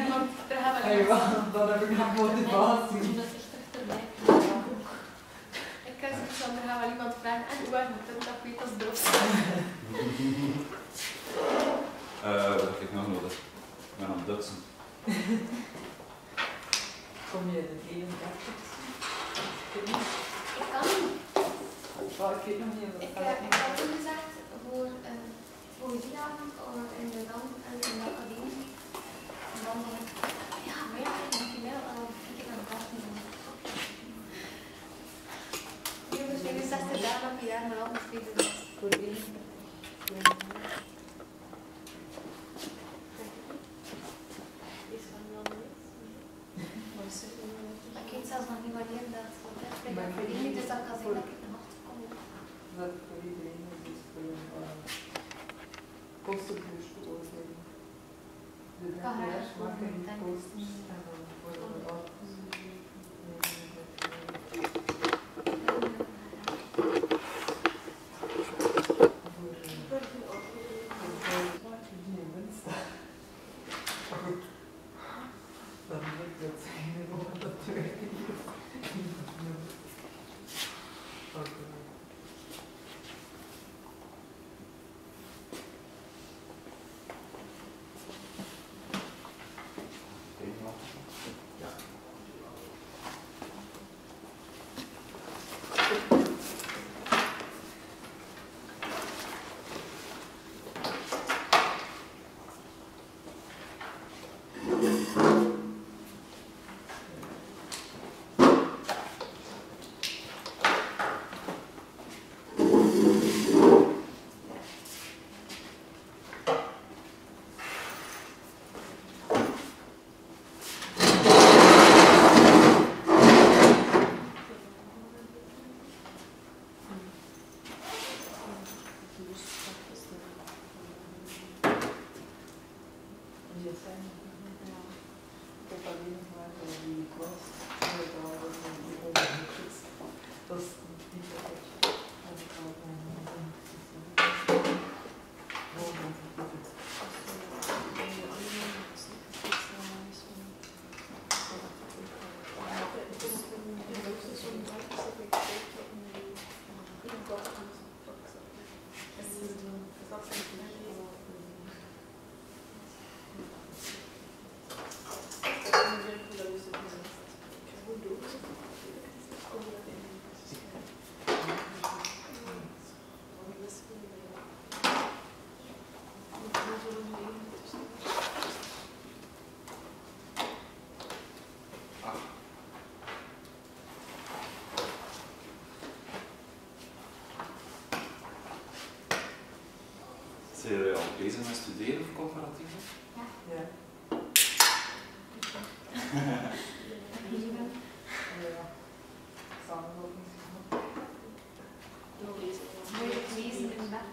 niemand terug hebben laten. Ja, dan heb ik nog motivatie. Dat is echt erbij. Ik kan zoiets van, er gaat wel iemand vragen, en hoe was het punt dat weet als doof? Wat heb ik nog nodig? Ik ben aan het dutsen. Kom je in de 31? Ik kan niet. Oh, ik weet nog niet. Ik had toen gezegd voor poëzieavond in de dans en in de academie. En dan dacht ik, ja, maar ja, ik moet je wel al een keer naar de kast nemen. Nu hebben we 60 dagen op je jaar, maar altijd tweede dag. Voor één. Ik weet zelfs nog niet wanneer dat is. Ik ben voor jullie, dus dat kan zijn dat ik nog kom. Dat voor iedereen is, dus voor een kostenbeursbeoordeling. De DPR's maken die kosten en dan worden we afgezien. Dan moet dat zijn, dat weet ik niet. Zijn jullie al bezig met studeren of comparatief? Ja. Ja. Ja. Samenloping. Moeilijk lezen in bed.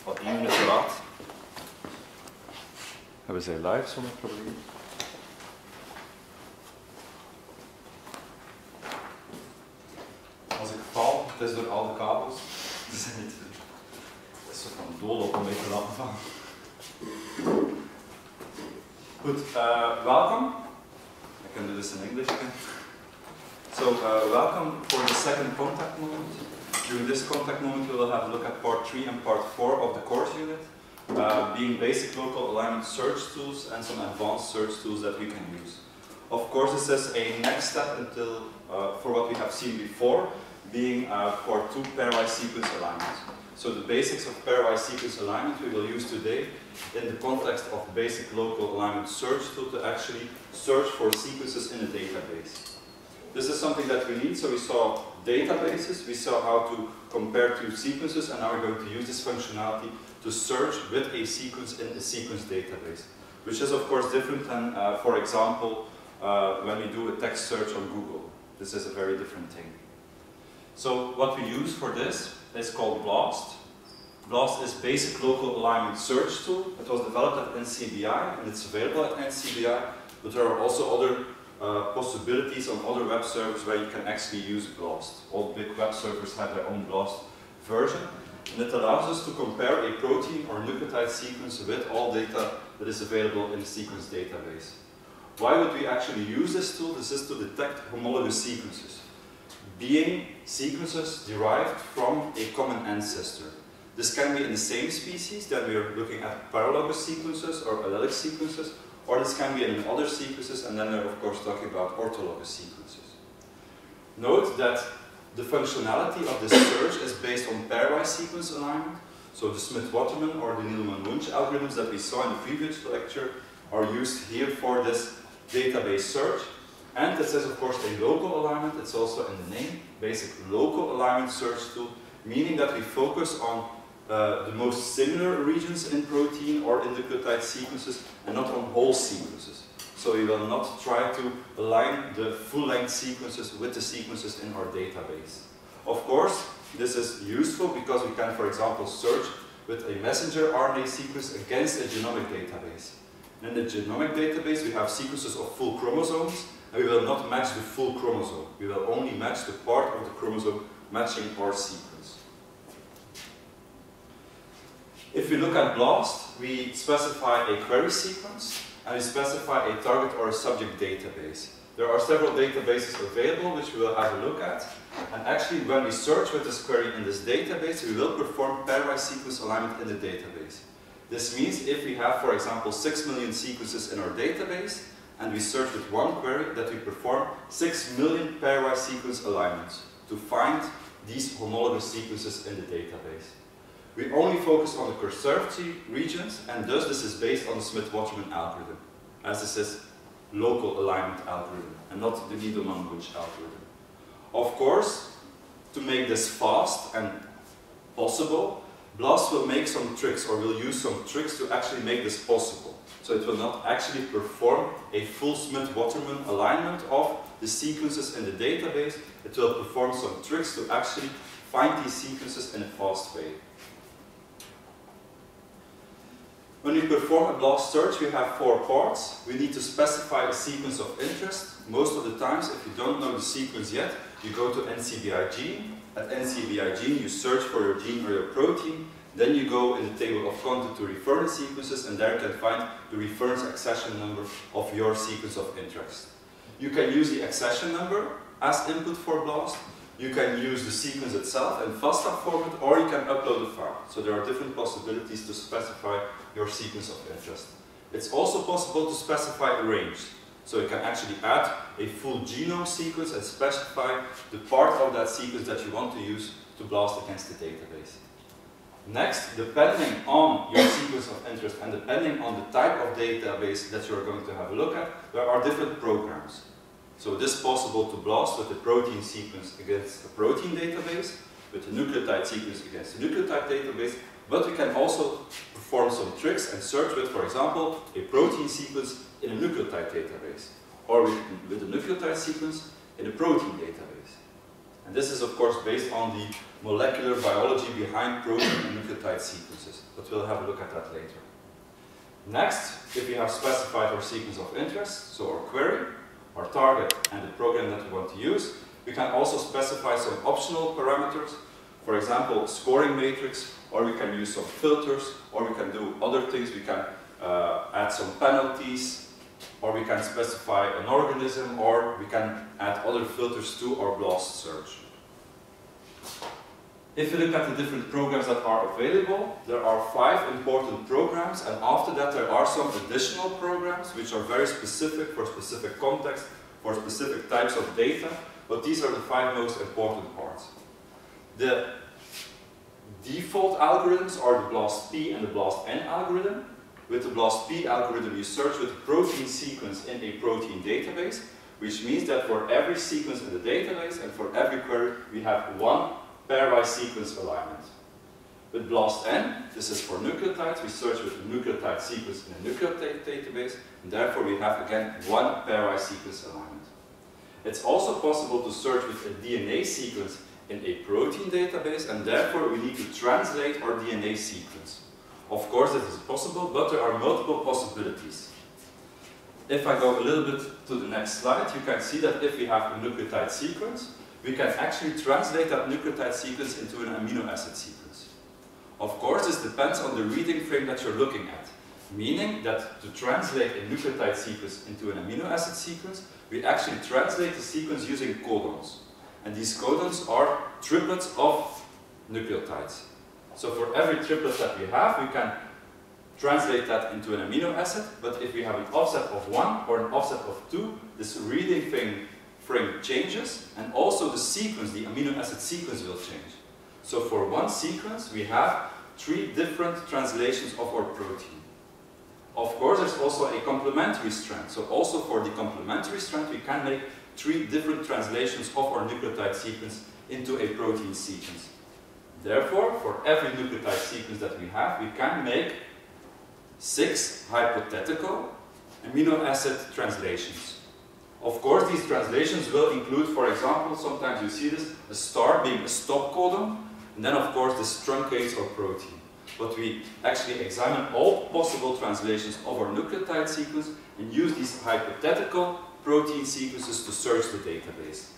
Al 1 minuut te laat. Hebben zij live zonder probleem? Als ik val, het is door al de kabels. Het is niet. Het is een soort van doolhof om mee te laten vallen. Goed, welcome. I can do this in English again. So, welcome for the second contact moment. During this contact moment, we will have a look at part 3 and part 4 of the course unit, being basic local alignment search tools and some advanced search tools that we can use. Of course, this is a next step until for what we have seen before, being part 2 pairwise sequence alignment. So the basics of pairwise sequence alignment we will use today in the context of basic local alignment search tool to actually search for sequences in a database. This is something that we need, so we saw databases, we saw how to compare two sequences, and now we're going to use this functionality to search with a sequence in a sequence database, which is of course different than, for example, when we do a text search on Google. This is a very different thing. So what we use for this is called BLAST. BLAST is Basic Local Alignment Search Tool. It was developed at NCBI and it's available at NCBI, but there are also other possibilities on other web servers where you can actually use BLAST. All big web servers have their own BLAST version, and it allows us to compare a protein or nucleotide sequence with all data that is available in the sequence database. Why would we actually use this tool? This is to detect homologous sequences, being sequences derived from a common ancestor. This can be in the same species, then we are looking at paralogous sequences or allelic sequences, or this can be in other sequences, and then we're of course talking about orthologous sequences. Note that the functionality of this search is based on pairwise sequence alignment, so the Smith-Waterman or the Needleman-Wunsch algorithms that we saw in the previous lecture are used here for this database search. And this is of course a local alignment, it's also in the name, basic local alignment search tool, meaning that we focus on the most similar regions in protein or in nucleotide sequences and not on whole sequences. So we will not try to align the full-length sequences with the sequences in our database. Of course, this is useful because we can, for example, search with a messenger RNA sequence against a genomic database. In the genomic database, we have sequences of full chromosomes, and we will not match the full chromosome. We will only match the part of the chromosome matching our sequence. If we look at BLAST, we specify a query sequence, and we specify a target or a subject database. There are several databases available, which we will have a look at. And actually, when we search with this query in this database, we will perform pairwise sequence alignment in the database. This means if we have, for example, 6 million sequences in our database, and we search with one query, that we perform 6 million pairwise sequence alignments to find these homologous sequences in the database. We only focus on the conserved regions, and thus this is based on the Smith-Waterman algorithm, as this is local alignment algorithm, and not the Needleman-Wunsch algorithm. Of course, to make this fast and possible, BLAST will make some tricks, or will use some tricks to actually make this possible. So it will not actually perform a full Smith-Waterman alignment of the sequences in the database. It will perform some tricks to actually find these sequences in a fast way. When we perform a BLAST search, we have 4 parts. We need to specify a sequence of interest. Most of the times, if you don't know the sequence yet, you go to NCBI gene. At NCBI gene, you search for your gene or your protein. Then you go in the table of content to reference sequences, and there you can find the reference accession number of your sequence of interest. You can use the accession number as input for BLAST. You can use the sequence itself in FASTA format, or you can upload a file. So there are different possibilities to specify your sequence of interest. It's also possible to specify a range. So you can actually add a full genome sequence and specify the part of that sequence that you want to use to BLAST against the database. Next, depending on your sequence of interest and depending on the type of database that you're going to have a look at, there are different programs. So it is possible to BLAST with the protein sequence against a protein database, with the nucleotide sequence against a nucleotide database, but we can also perform some tricks and search with, for example, a protein sequence in a nucleotide database, or with a nucleotide sequence in a protein database. And this is of course based on the molecular biology behind protein and nucleotide sequences. But but we'll have a look at that later. Next, if we have specified our sequence of interest, so our query, our target, and the program that we want to use, we can also specify some optional parameters, for example, scoring matrix, or we can use some filters, or we can do other things. We can add some penalties, or we can specify an organism, or we can add other filters to our BLAST search. If you look at the different programs that are available, there are 5 important programs, and after that there are some additional programs which are very specific for specific contexts, for specific types of data, but these are the 5 most important parts. The default algorithms are the BLAST-P and the BLAST-N algorithm. With the BLAST-P algorithm, you search with a protein sequence in a protein database, which means that for every sequence in the database and for every query, we have one pairwise sequence alignment. With BLAST-N, this is for nucleotides, we search with a nucleotide sequence in a nucleotide database, and therefore we have again one pairwise sequence alignment. It's also possible to search with a DNA sequence in a protein database, and therefore we need to translate our DNA sequence. Of course, this is possible, but there are multiple possibilities. If I go a little bit to the next slide, you can see that if we have a nucleotide sequence, we can actually translate that nucleotide sequence into an amino acid sequence. Of course, this depends on the reading frame that you're looking at, meaning that to translate a nucleotide sequence into an amino acid sequence, we actually translate the sequence using codons. And these codons are triplets of nucleotides. So for every triplet that we have, we can translate that into an amino acid, but if we have an offset of 1 or an offset of 2, this reading frame changes, and also the sequence, the amino acid sequence, will change. So for one sequence, we have 3 different translations of our protein. Of course, there's also a complementary strand. So also for the complementary strand, we can make 3 different translations of our nucleotide sequence into a protein sequence. Therefore, for every nucleotide sequence that we have, we can make 6 hypothetical amino acid translations. Of course, these translations will include, for example, sometimes you see this, a star being a stop codon, and then of course this truncates our protein. But we actually examine all possible translations of our nucleotide sequence and use these hypothetical protein sequences to search the database.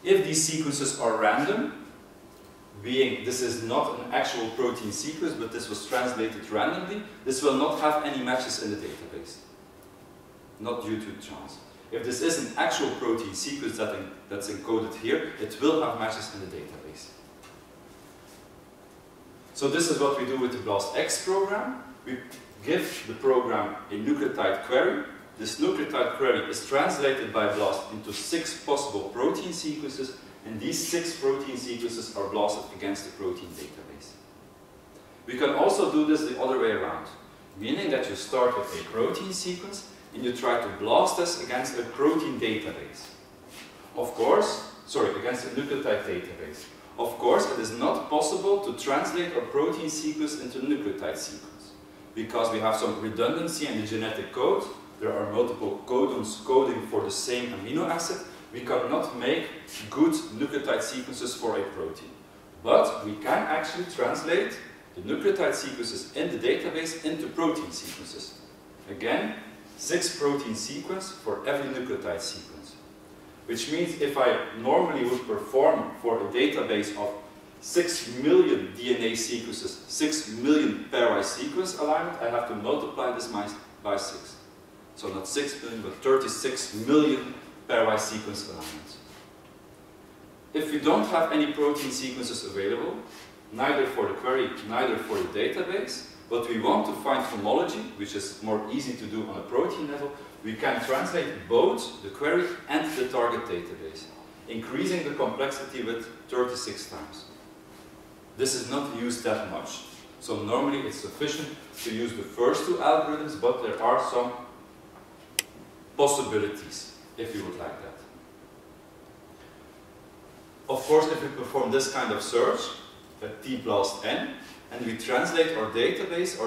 If these sequences are random, being this is not an actual protein sequence, but this was translated randomly, this will not have any matches in the database. Not due to chance. If this is an actual protein sequence that's encoded here, it will have matches in the database. So this is what we do with the BLAST-X program. We give the program a nucleotide query. This nucleotide query is translated by BLAST into 6 possible protein sequences, and these 6 protein sequences are blasted against the protein database. We can also do this the other way around, meaning that you start with a protein sequence and you try to blast this against a protein database. Of course, against a nucleotide database. Of course, it is not possible to translate a protein sequence into a nucleotide sequence, because we have some redundancy in the genetic code. There are multiple codons coding for the same amino acid. We cannot make good nucleotide sequences for a protein. But we can actually translate the nucleotide sequences in the database into protein sequences. Again, 6 protein sequences for every nucleotide sequence. Which means if I normally would perform for a database of 6 million DNA sequences, 6 million pairwise sequence alignment, I have to multiply this by 6. So not 6 million, but 36 million pairwise sequence alignments. If we don't have any protein sequences available, neither for the query, neither for the database, but we want to find homology, which is more easy to do on a protein level, we can translate both the query and the target database, increasing the complexity with 36 times. This is not used that much. So normally it's sufficient to use the first 2 algorithms, but there are some possibilities, if you would like that. Of course, if we perform this kind of search, T+N, and we translate our database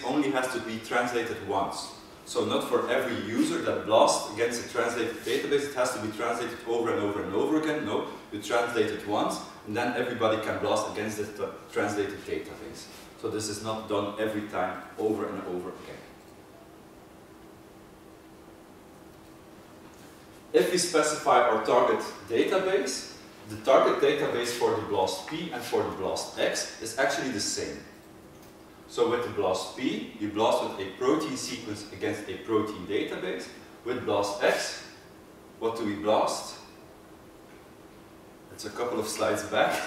only has to be translated once. So not for every user that blasts against a translated database, it has to be translated over and over and over again. No, you translate it once, and then everybody can blast against the translated database. So this is not done every time, over and over again. If we specify our target database, the target database for the BLAST P and for the BLAST X is actually the same. So with the BLAST P, you blast with a protein sequence against a protein database. With BLAST X, what do we blast? It's a couple of slides back.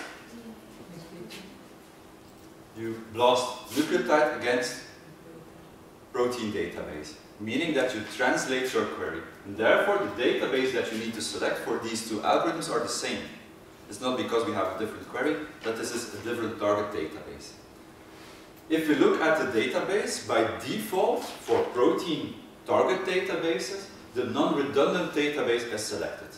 You blast nucleotide against protein database, meaning that you translate your query. And therefore, the database that you need to select for these two algorithms are the same. It's not because we have a different query that this is a different target database. If we look at the database, by default, for protein target databases, the non-redundant database is selected,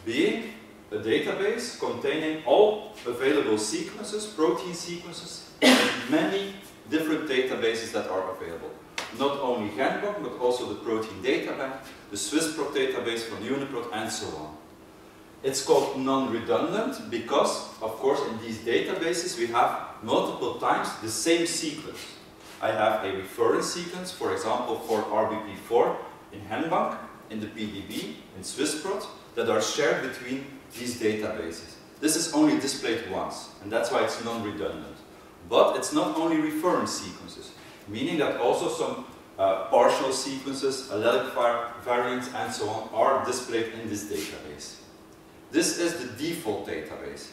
being a database containing all available sequences, protein sequences, and many different databases that are available. Not only Genbank, but also the Protein Data Bank, the SwissProt database from Uniprot, and so on. It's called non-redundant because, of course, in these databases we have multiple times the same sequence. I have a reference sequence, for example, for RBP4 in Genbank, in the PDB, in SwissProt, that are shared between these databases. This is only displayed once, and that's why it's non-redundant. But it's not only reference sequences, meaning that also some partial sequences, allelic variants, and so on are displayed in this database. This is the default database.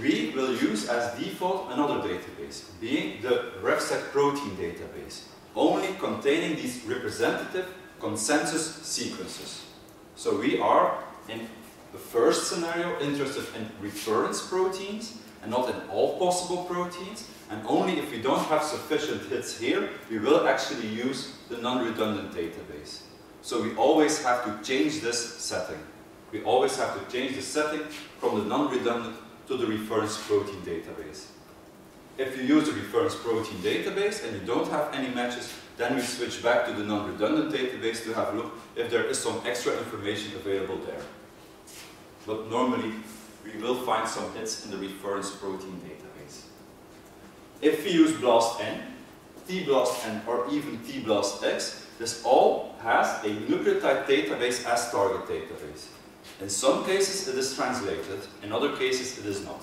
We will use as default another database, being the RefSec protein database, only containing these representative consensus sequences. So we are, in the first scenario, interested in reference proteins and not in all possible proteins, and only if we don't have sufficient hits here, we will actually use the non-redundant database. So we always have to change this setting. We always have to change the setting from the non-redundant to the reference protein database. If you use the reference protein database and you don't have any matches, then we switch back to the non-redundant database to have a look if there is some extra information available there. But normally, we will find some hits in the reference protein database. If we use BLAST-N, T-BLAST-N, or even T-BLAST-X, this all has a nucleotide database as target database. In some cases it is translated, in other cases it is not.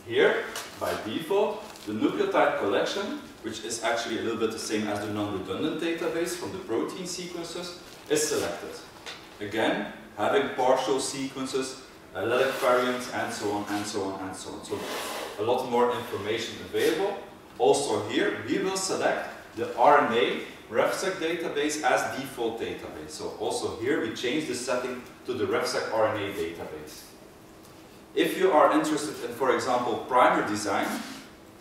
Here, by default, the nucleotide collection, which is actually a little bit the same as the non-redundant database from the protein sequences, is selected. Again, having partial sequences, allelic variants, and so on, and so on, and so on. So a lot more information available. Also here, we will select the RNA RefSec database as default database. So also here we change the setting to the RefSec RNA database. If you are interested in, for example, primer design,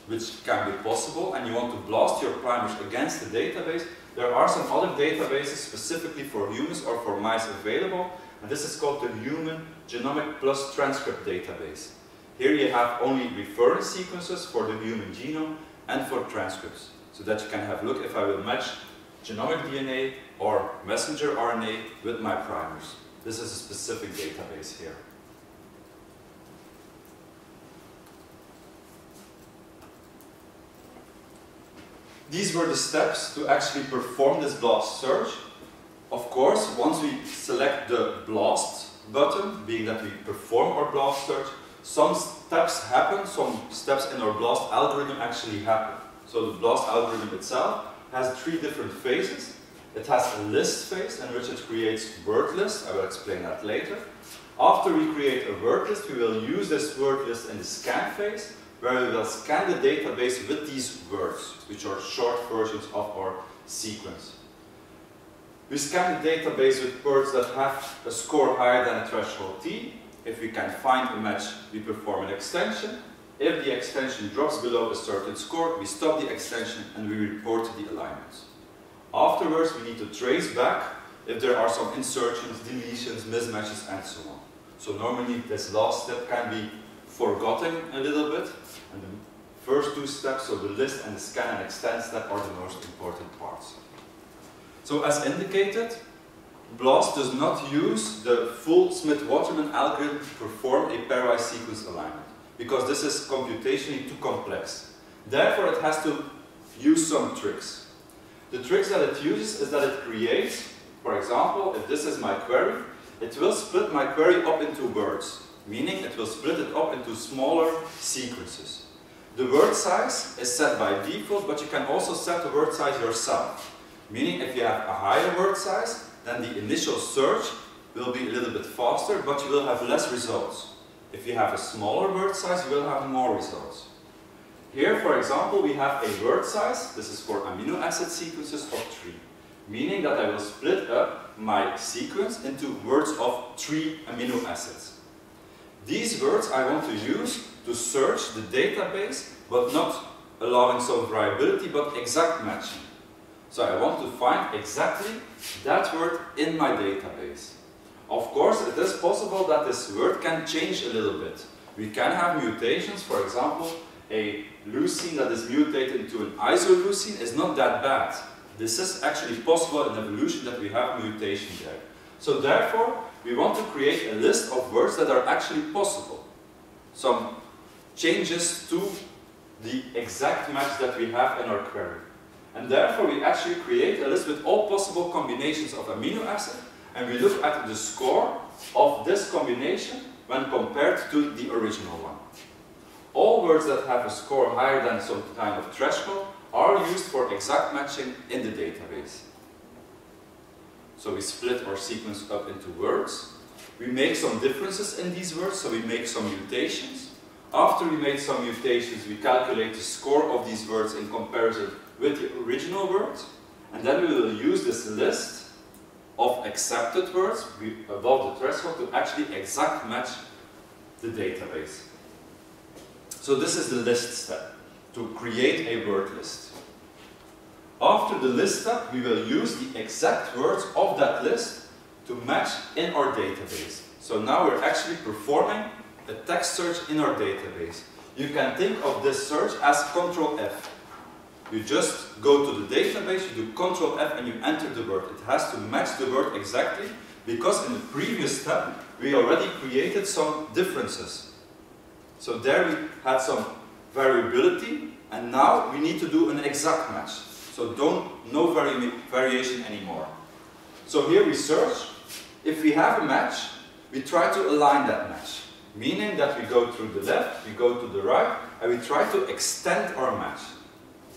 which can be possible, and you want to blast your primers against the database, there are some other databases specifically for humans or for mice available, and this is called the Human Genomic Plus Transcript Database. Here you have only reference sequences for the human genome and for transcripts, so that you can have a look if I will match genomic DNA or messenger RNA with my primers. This is a specific database here. These were the steps to actually perform this BLAST search. Of course, once we select the BLAST button, being that we perform our BLAST search, some steps happen, some steps in our BLAST algorithm actually happen. So the BLAST algorithm itself has 3 different phases. It has a list phase in which it creates word lists. I will explain that later. After we create a word list, we will use this word list in the scan phase, where we will scan the database with these words, which are short versions of our sequence. We scan the database with words that have a score higher than a threshold T. If we can find a match, we perform an extension. If the extension drops below a certain score, we stop the extension and we report the alignments. Afterwards, we need to trace back if there are some insertions, deletions, mismatches, and so on. So normally this last step can be forgotten a little bit, and the first 2 steps, so the list and the scan and extend step, are the most important parts. So as indicated, BLAST does not use the full Smith-Waterman algorithm to perform a pairwise sequence alignment, because this is computationally too complex. Therefore, it has to use some tricks. The tricks that it uses is that it creates, for example, if this is my query, it will split my query up into words, meaning it will split it up into smaller sequences. The word size is set by default, but you can also set the word size yourself. Meaning if you have a higher word size, then the initial search will be a little bit faster, but you will have less results. If you have a smaller word size, you will have more results. Here, for example, we have a word size, this is for amino acid sequences of 3. Meaning that I will split up my sequence into words of 3 amino acids. These words I want to use to search the database, but not allowing some variability, but exact matching. So I want to find exactly that word in my database. Of course, it is possible that this word can change a little bit. We can have mutations, for example, a leucine that is mutated into an isoleucine is not that bad. This is actually possible in evolution that we have mutation there. So therefore, we want to create a list of words that are actually possible. Some changes to the exact match that we have in our query. And therefore, we actually create a list with all possible combinations of amino acid, and we look at the score of this combination when compared to the original one. All words that have a score higher than some kind of threshold are used for exact matching in the database. So we split our sequence up into words. We make some differences in these words, so we make some mutations. After we made some mutations, we calculate the score of these words in comparison with the original words. And then we will use this list of accepted words above the threshold to actually exact match the database. So this is the list step, to create a word list. After the list step, we will use the exact words of that list to match in our database. So now we're actually performing a text search in our database. You can think of this search as Ctrl F. You just go to the database, you do Ctrl F and you enter the word. It has to match the word exactly, because in the previous step we already created some differences. So there we had some variability, and now we need to do an exact match. So no variation anymore. So here we search. If we have a match, we try to align that match. Meaning that we go to the left, we go to the right, and we try to extend our match.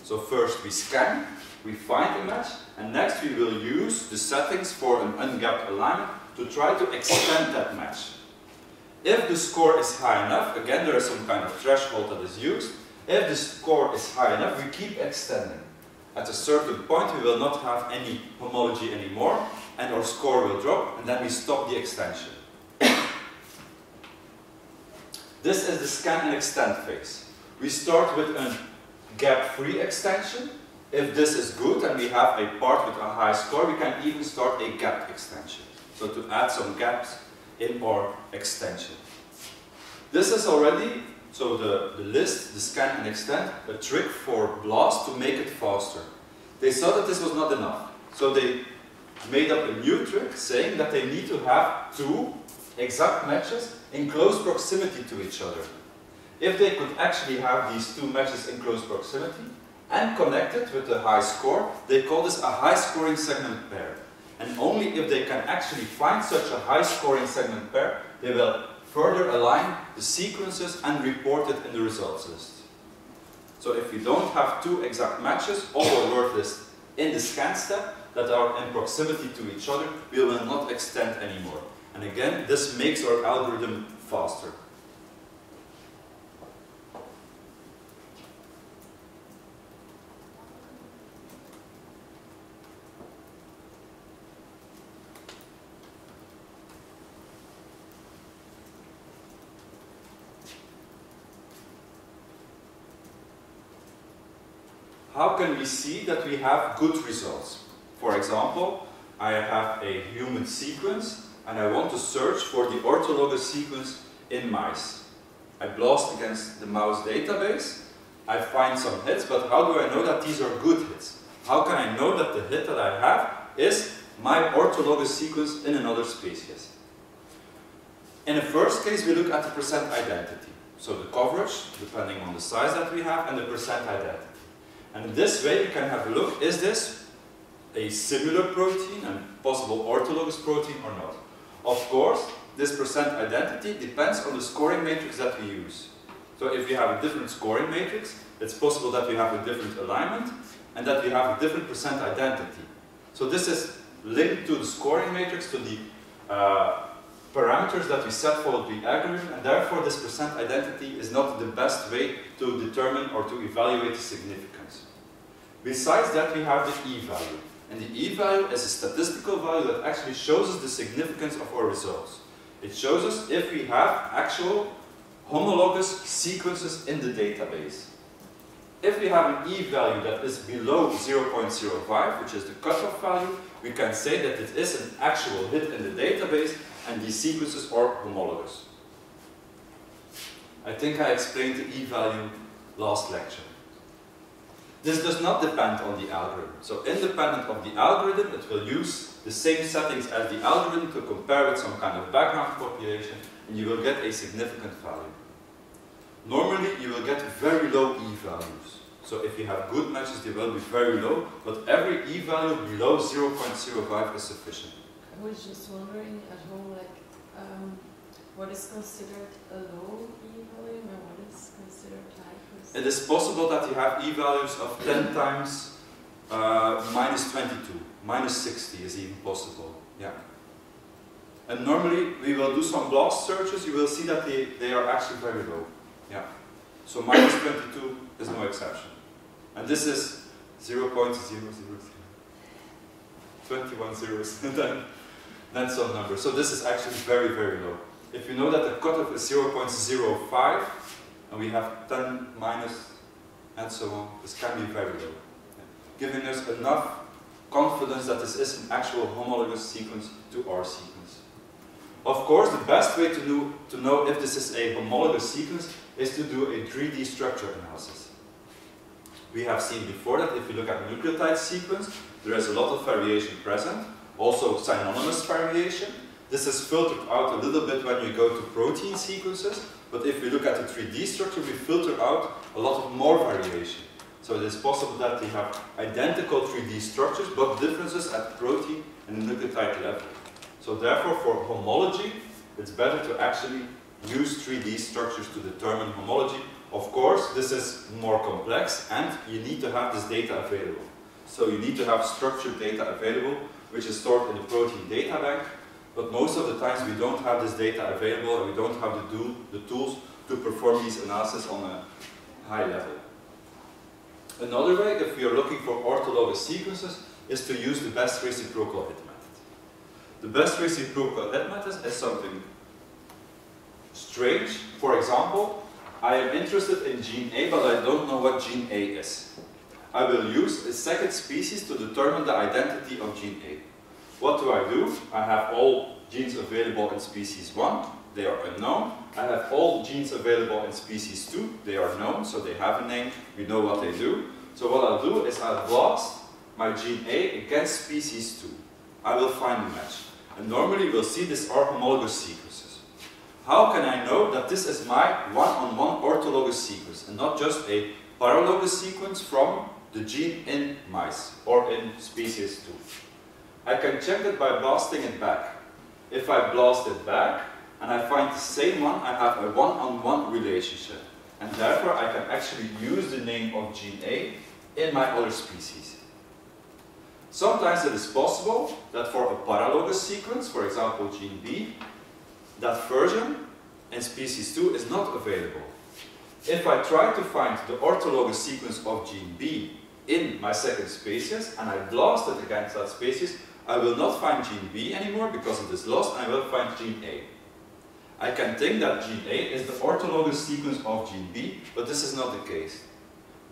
So first we scan, we find a match, and next we will use the settings for an ungapped alignment to try to extend that match. If the score is high enough, again there is some kind of threshold that is used. If the score is high enough, we keep extending. At a certain point we will not have any homology anymore, and our score will drop, and then we stop the extension. This is the scan and extend phase. We start with a gap-free extension. If this is good and we have a part with a high score, we can even start a gap extension. So to add some gaps in our extension. This is already, so the list, the scan and extend, a trick for BLAST to make it faster. They saw that this was not enough. So they made up a new trick saying that they need to have 2 exact matches in close proximity to each other. If they could actually have these 2 matches in close proximity and connected with a high score, they call this a high scoring segment pair. And only if they can actually find such a high scoring segment pair, they will further align the sequences and report it in the results list. So if we don't have 2 exact matches of our word list in the scan step that are in proximity to each other, we will not extend anymore. And again, this makes our algorithm faster. How can we see that we have good results? For example, I have a human sequence and I want to search for the orthologous sequence in mice. I blast against the mouse database, I find some hits, but how do I know that these are good hits? How can I know that the hit that I have is my orthologous sequence in another species? In the first case, we look at the percent identity. So the coverage, depending on the size that we have, and the percent identity. And in this way, we can have a look, is this a similar protein and possible orthologous protein or not? Of course, this percent identity depends on the scoring matrix that we use. So if we have a different scoring matrix, it's possible that we have a different alignment and that we have a different percent identity. So this is linked to the scoring matrix, to the parameters that we set for the algorithm, and therefore this percent identity is not the best way to determine or to evaluate the significance. Besides that, we have the e-value. And the e-value is a statistical value that actually shows us the significance of our results. It shows us if we have actual homologous sequences in the database. If we have an e-value that is below 0.05, which is the cutoff value, we can say that it is an actual hit in the database and these sequences are homologous. I think I explained the e-value last lecture. This does not depend on the algorithm. So independent of the algorithm, it will use the same settings as the algorithm to compare with some kind of background population, and you will get a significant value. Normally, you will get very low e-values. So if you have good matches, they will be very low, but every e-value below 0.05 is sufficient. I was just wondering at home, like, what is considered a low e-value and what is considered high? It is possible that you have e-values of 10 times minus 22, minus 60 is even possible. Yeah. And normally we will do some blast searches, you will see that they are actually very low. Yeah. So minus 22 is no exception. And this is 0.000. 21 zeros and then some number. So this is actually very, very low. If you know that the cutoff is 0.05 and we have 10 minus and so on, this can be very low. Yeah. Giving us enough confidence that this is an actual homologous sequence to our sequence. Of course, the best way to know if this is a homologous sequence is to do a 3D structure analysis. We have seen before that if you look at nucleotide sequence, there is a lot of variation present, also synonymous variation. This is filtered out a little bit when you go to protein sequences, but if we look at the 3D structure, we filter out a lot of more variation. So it is possible that we have identical 3D structures, but differences at protein and nucleotide level. So therefore, for homology, it's better to actually use 3D structures to determine homology. Of course, this is more complex and you need to have this data available. So you need to have structured data available, which is stored in the protein data bank, but most of the times we don't have this data available and we don't have the tools to perform these analyses on a high level. Another way, if we are looking for orthologous sequences, is to use the best reciprocal hit method. The best reciprocal hit method is something strange. For example, I am interested in gene A, but I don't know what gene A is. I will use a second species to determine the identity of gene A. What do? I have all genes available in species 1, they are unknown. I have all genes available in species 2, they are known, so they have a name, we know what they do. So what I'll do is I'll blast my gene A against species 2. I will find a match. And normally we'll see these are homologous sequences. How can I know that this is my one-on-one orthologous sequence and not just a paralogous sequence from the gene in mice or in species 2? I can check it by blasting it back. If I blast it back and I find the same one, I have a one-on-one relationship. And therefore I can actually use the name of gene A in my other species. Sometimes it is possible that for a paralogous sequence, for example gene B, that version in species 2 is not available. If I try to find the orthologous sequence of gene B in my second species and I blast it against that species, I will not find gene B anymore because it is lost, and I will find gene A. I can think that gene A is the orthologous sequence of gene B, but this is not the case.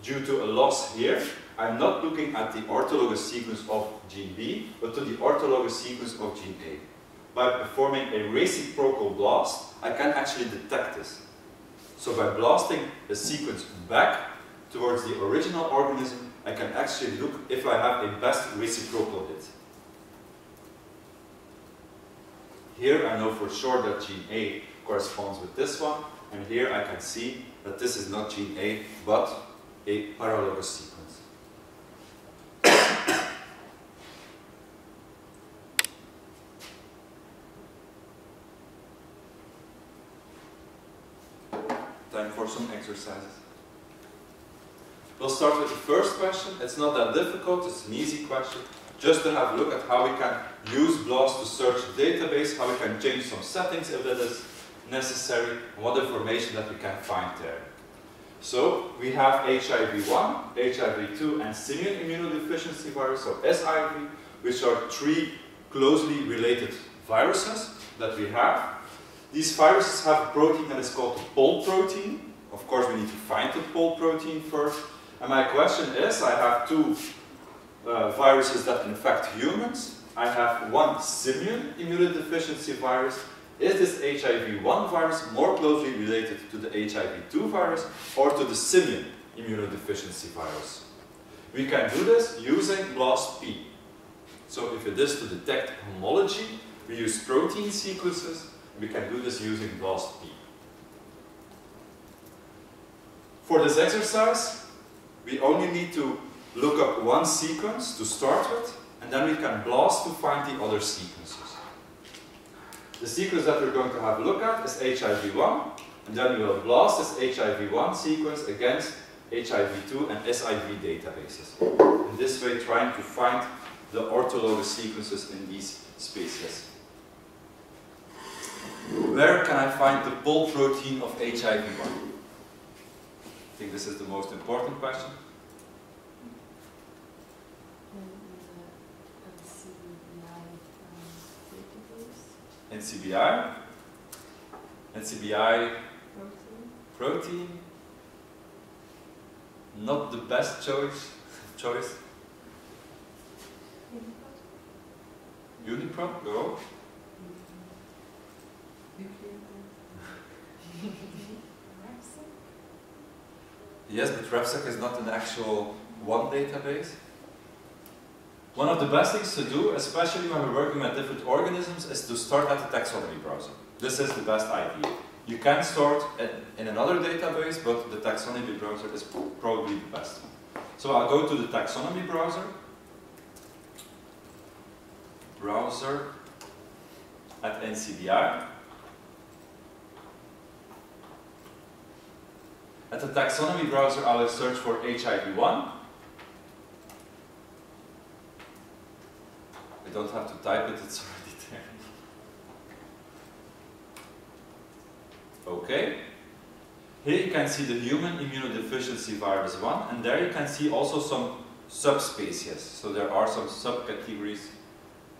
Due to a loss here, I'm not looking at the orthologous sequence of gene B, but to the orthologous sequence of gene A. By performing a reciprocal blast, I can actually detect this. So by blasting the sequence back towards the original organism, I can actually look if I have a best reciprocal hit. Here I know for sure that gene A corresponds with this one, And here I can see that this is not gene A, but a paralogous sequence. Time for some exercises. We'll start with the first question. It's not that difficult, it's an easy question. Just to have a look at how we can use BLAST to search the database, how we can change some settings if that is necessary, and what information that we can find there. So we have HIV-1, HIV-2, and simian immunodeficiency virus, so SIV, which are three closely related viruses that we have. These viruses have a protein that is called the pol protein. Of course, we need to find the pol protein first. And my question is, I have two viruses that infect humans. I have one simian immunodeficiency virus. Is this HIV-1 virus more closely related to the HIV-2 virus or to the simian immunodeficiency virus? We can do this using BLAST-P. So if it is to detect homology, we use protein sequences. We can do this using BLAST-P. For this exercise, we only need to look up one sequence to start with, and then we can BLAST to find the other sequences. The sequence that we're going to have a look at is HIV-1, and then we will BLAST this HIV-1 sequence against HIV-2 and SIV databases. In this way, trying to find the orthologous sequences in these species. Where can I find the pol protein of HIV-1? I think this is the most important question. NCBI, NCBI protein, not the best choice. Unipron, go. Yes, but RefSec is not an actual one database. One of the best things to do, especially when we're working with different organisms, is to start at the taxonomy browser. This is the best idea. You can start in another database, but the taxonomy browser is probably the best one. So I'll go to the taxonomy browser. Browser at NCBI. At the taxonomy browser, I will search for HIV-1. I don't have to type it, it's already there. Okay. Here you can see the human immunodeficiency virus 1, and there you can see also some subspecies. So there are some subcategories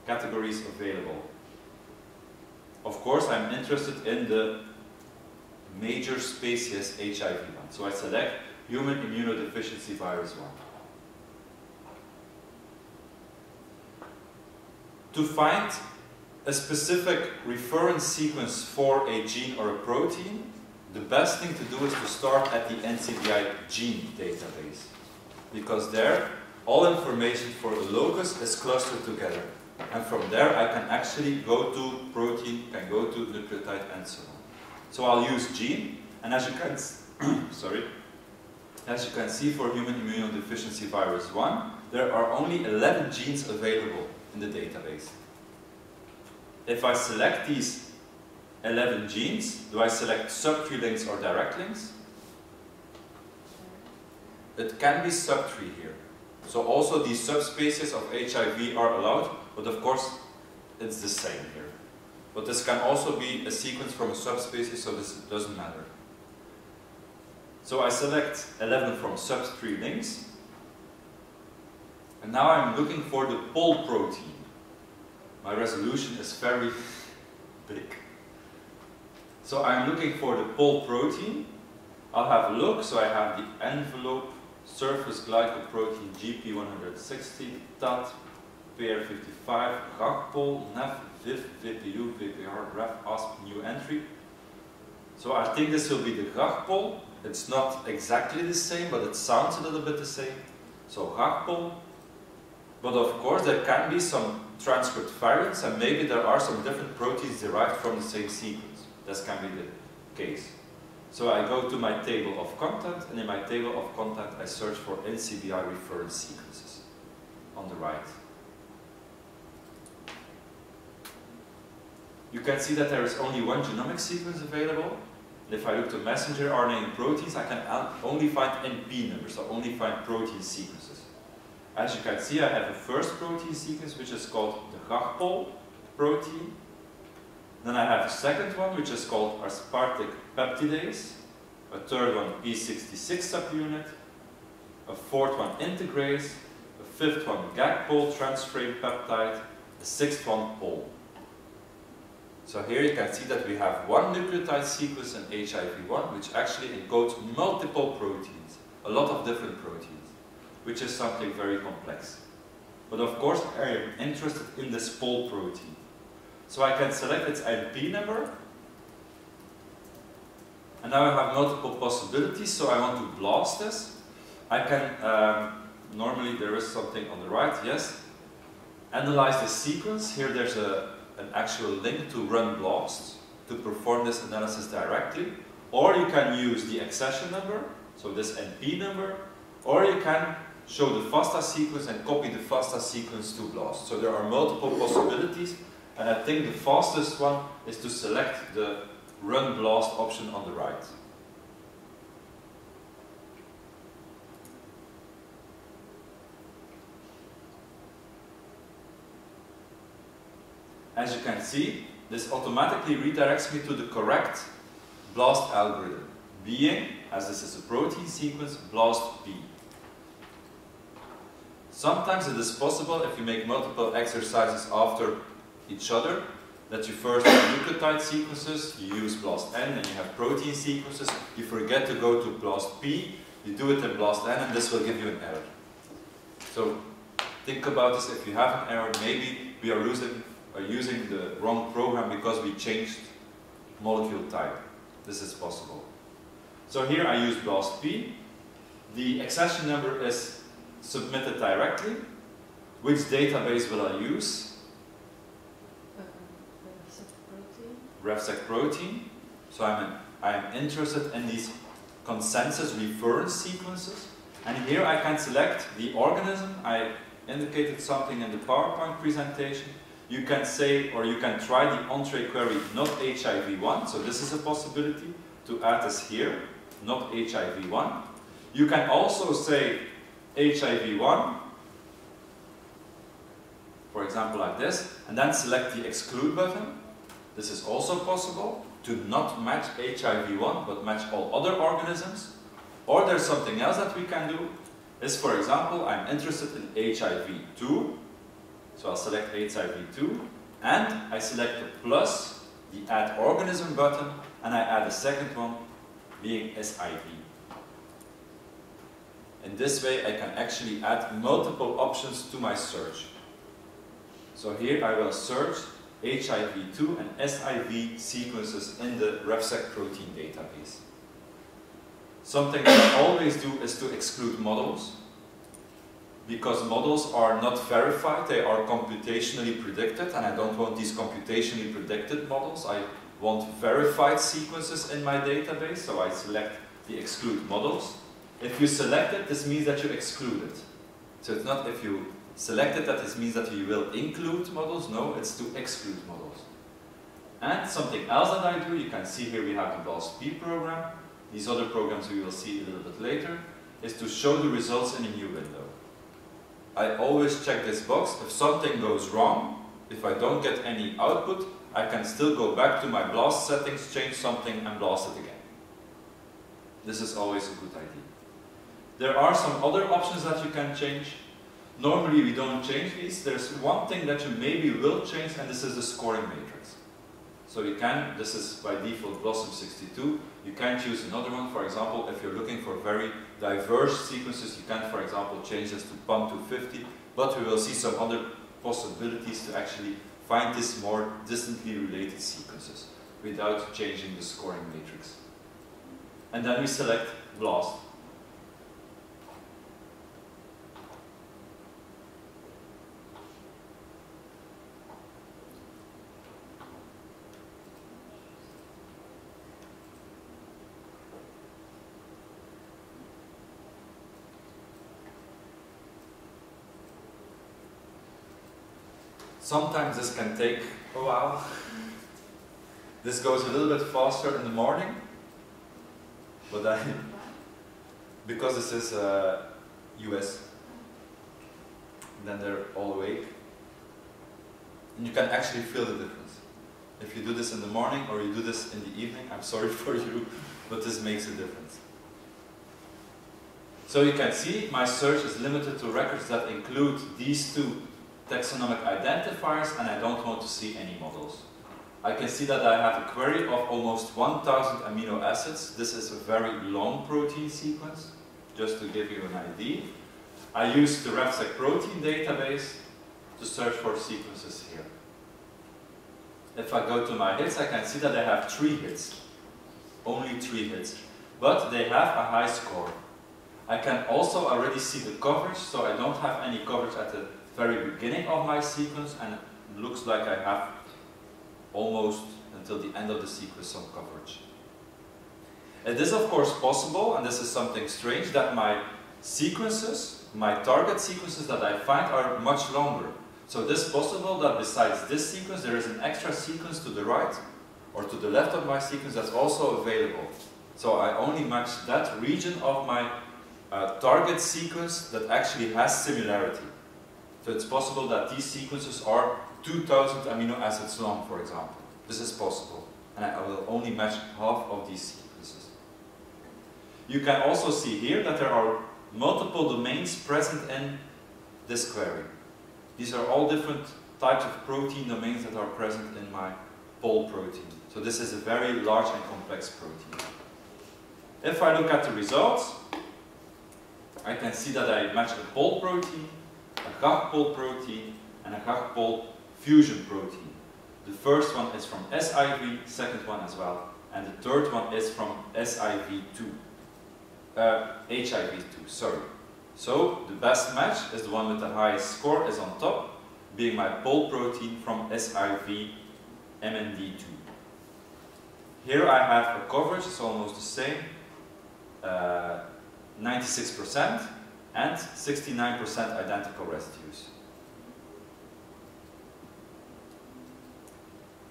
available. Of course, I'm interested in the major species HIV-1. So I select human immunodeficiency virus 1. To find a specific reference sequence for a gene or a protein, the best thing to do is to start at the NCBI gene database. Because there, all information for a locus is clustered together. And from there, I can actually go to protein, can go to nucleotide, and so on. So I'll use gene, and as you can, as you can see for human immunodeficiency virus 1, there are only 11 genes available in the database. If I select these 11 genes, do I select subtree links or direct links? It can be subtree here. So also these subspecies of HIV are allowed, but of course it's the same here. But this can also be a sequence from a subspecies, so this doesn't matter. So I select 11 from subtree links, and now I'm looking for the pol protein. My resolution is very big. So I'm looking for the pol protein. I'll have a look. So I have the envelope, surface glycoprotein GP160, TAT, PR55, GACPol, NEF, VIF, VPU, VPR, REF, ASP, new entry. So I think this will be the GACPol. It's not exactly the same, but it sounds a little bit the same. So GACPol. But of course, there can be some transcript variants, and maybe there are some different proteins derived from the same sequence. This can be the case. So I go to my table of content, and in my table of content I search for NCBI reference sequences on the right. You can see that there is only one genomic sequence available. And if I look to messenger RNA and proteins, I can only find NP numbers, so only find protein sequences. As you can see, I have a first protein sequence which is called the GAGPOL protein. Then I have a second one which is called aspartic peptidase, a third one P66 subunit, a fourth one integrase, a fifth one GAGPOL transferrin peptide, a sixth one POL. So here you can see that we have one nucleotide sequence in HIV1 which actually encodes multiple proteins, a lot of different proteins, which is something very complex. But of course I am interested in this POL protein. So I can select its NP number, and now I have multiple possibilities, so I want to blast this. I can, normally there is something on the right, yes, analyze the sequence. Here there's an actual link to run blast to perform this analysis directly, or you can use the accession number, so this NP number, or you can show the FASTA sequence and copy the FASTA sequence to blast. So there are multiple possibilities, and I think the fastest one is to select the run blast option on the right. As you can see, this automatically redirects me to the correct blast algorithm, being, as this is a protein sequence, blast P. Sometimes it is possible, if you make multiple exercises after each other, that you first have nucleotide sequences, you use blast N, and you have protein sequences, you forget to go to blast P, you do it in blast N, and this will give you an error. So think about this. If you have an error, maybe we are using the wrong program because we changed molecule type. This is possible. So here I use blast P. The accession number is submitted directly. Which database will I use? RefSec protein. So I am interested in these consensus reference sequences. And here I can select the organism. I indicated something in the PowerPoint presentation. You can say, or you can try the entree query not HIV1. So this is a possibility to add this here, not HIV1. You can also say HIV1, for example like this, and then select the exclude button. This is also possible to not match HIV1 but match all other organisms. Or there's something else that we can do, is for example, I'm interested in HIV2, so I'll select HIV2, and I select the plus, the add organism button, and I add a second one being SIV. In this way I can actually add multiple options to my search. So here I will search HIV2 and SIV sequences in the RefSec protein database. Something that I always do is to exclude models, because models are not verified, they are computationally predicted, and I don't want these computationally predicted models. I want verified sequences in my database, so I select the exclude models. If you select it, this means that you exclude it. So it's not if you select it that this means that you will include models. No, it's to exclude models. And something else that I do, you can see here we have the BLAST-P program. These other programs we will see a little bit later, is to show the results in a new window. I always check this box. If something goes wrong, if I don't get any output, I can still go back to my BLAST settings, change something, and blast it again. This is always a good idea. There are some other options that you can change. Normally we don't change these. There's one thing that you maybe will change, and this is the scoring matrix. So you can, this is by default Blossom 62, you can choose another one. For example, if you're looking for very diverse sequences, you can, for example, change this to PAM 250, but we will see some other possibilities to actually find these more distantly related sequences without changing the scoring matrix. And then we select BLAST. Sometimes this can take a while. This goes a little bit faster in the morning, but because this is US, then they're all awake. And you can actually feel the difference. If you do this in the morning or you do this in the evening, I'm sorry for you, but this makes a difference. So you can see my search is limited to records that include these two taxonomic identifiers, and I don't want to see any models. I can see that I have a query of almost 1,000 amino acids. This is a very long protein sequence, just to give you an idea. I use the RefSec protein database to search for sequences here. If I go to my hits, I can see that I have 3 hits. Only 3 hits. But they have a high score. I can also already see the coverage, so I don't have any coverage at the very beginning of my sequence, and it looks like I have almost until the end of the sequence some coverage. It is of course possible, and this is something strange, that my sequences, my target sequences that I find are much longer. So it is possible that besides this sequence there is an extra sequence to the right or to the left of my sequence that's also available. So I only match that region of my target sequence that actually has similarity. So it's possible that these sequences are 2,000 amino acids long, for example. This is possible, and I will only match half of these sequences. You can also see here that there are multiple domains present in this query. These are all different types of protein domains that are present in my pol protein. So this is a very large and complex protein. If I look at the results, I can see that I match a pol protein, a GAG-pol protein, and a GAG-pol fusion protein. The first one is from SIV, second one as well, and the third one is from HIV2, sorry. So the best match is the one with the highest score is on top, being my pol protein from SIV MND2. Here I have a coverage, it's almost the same, 96% and 69% identical residues.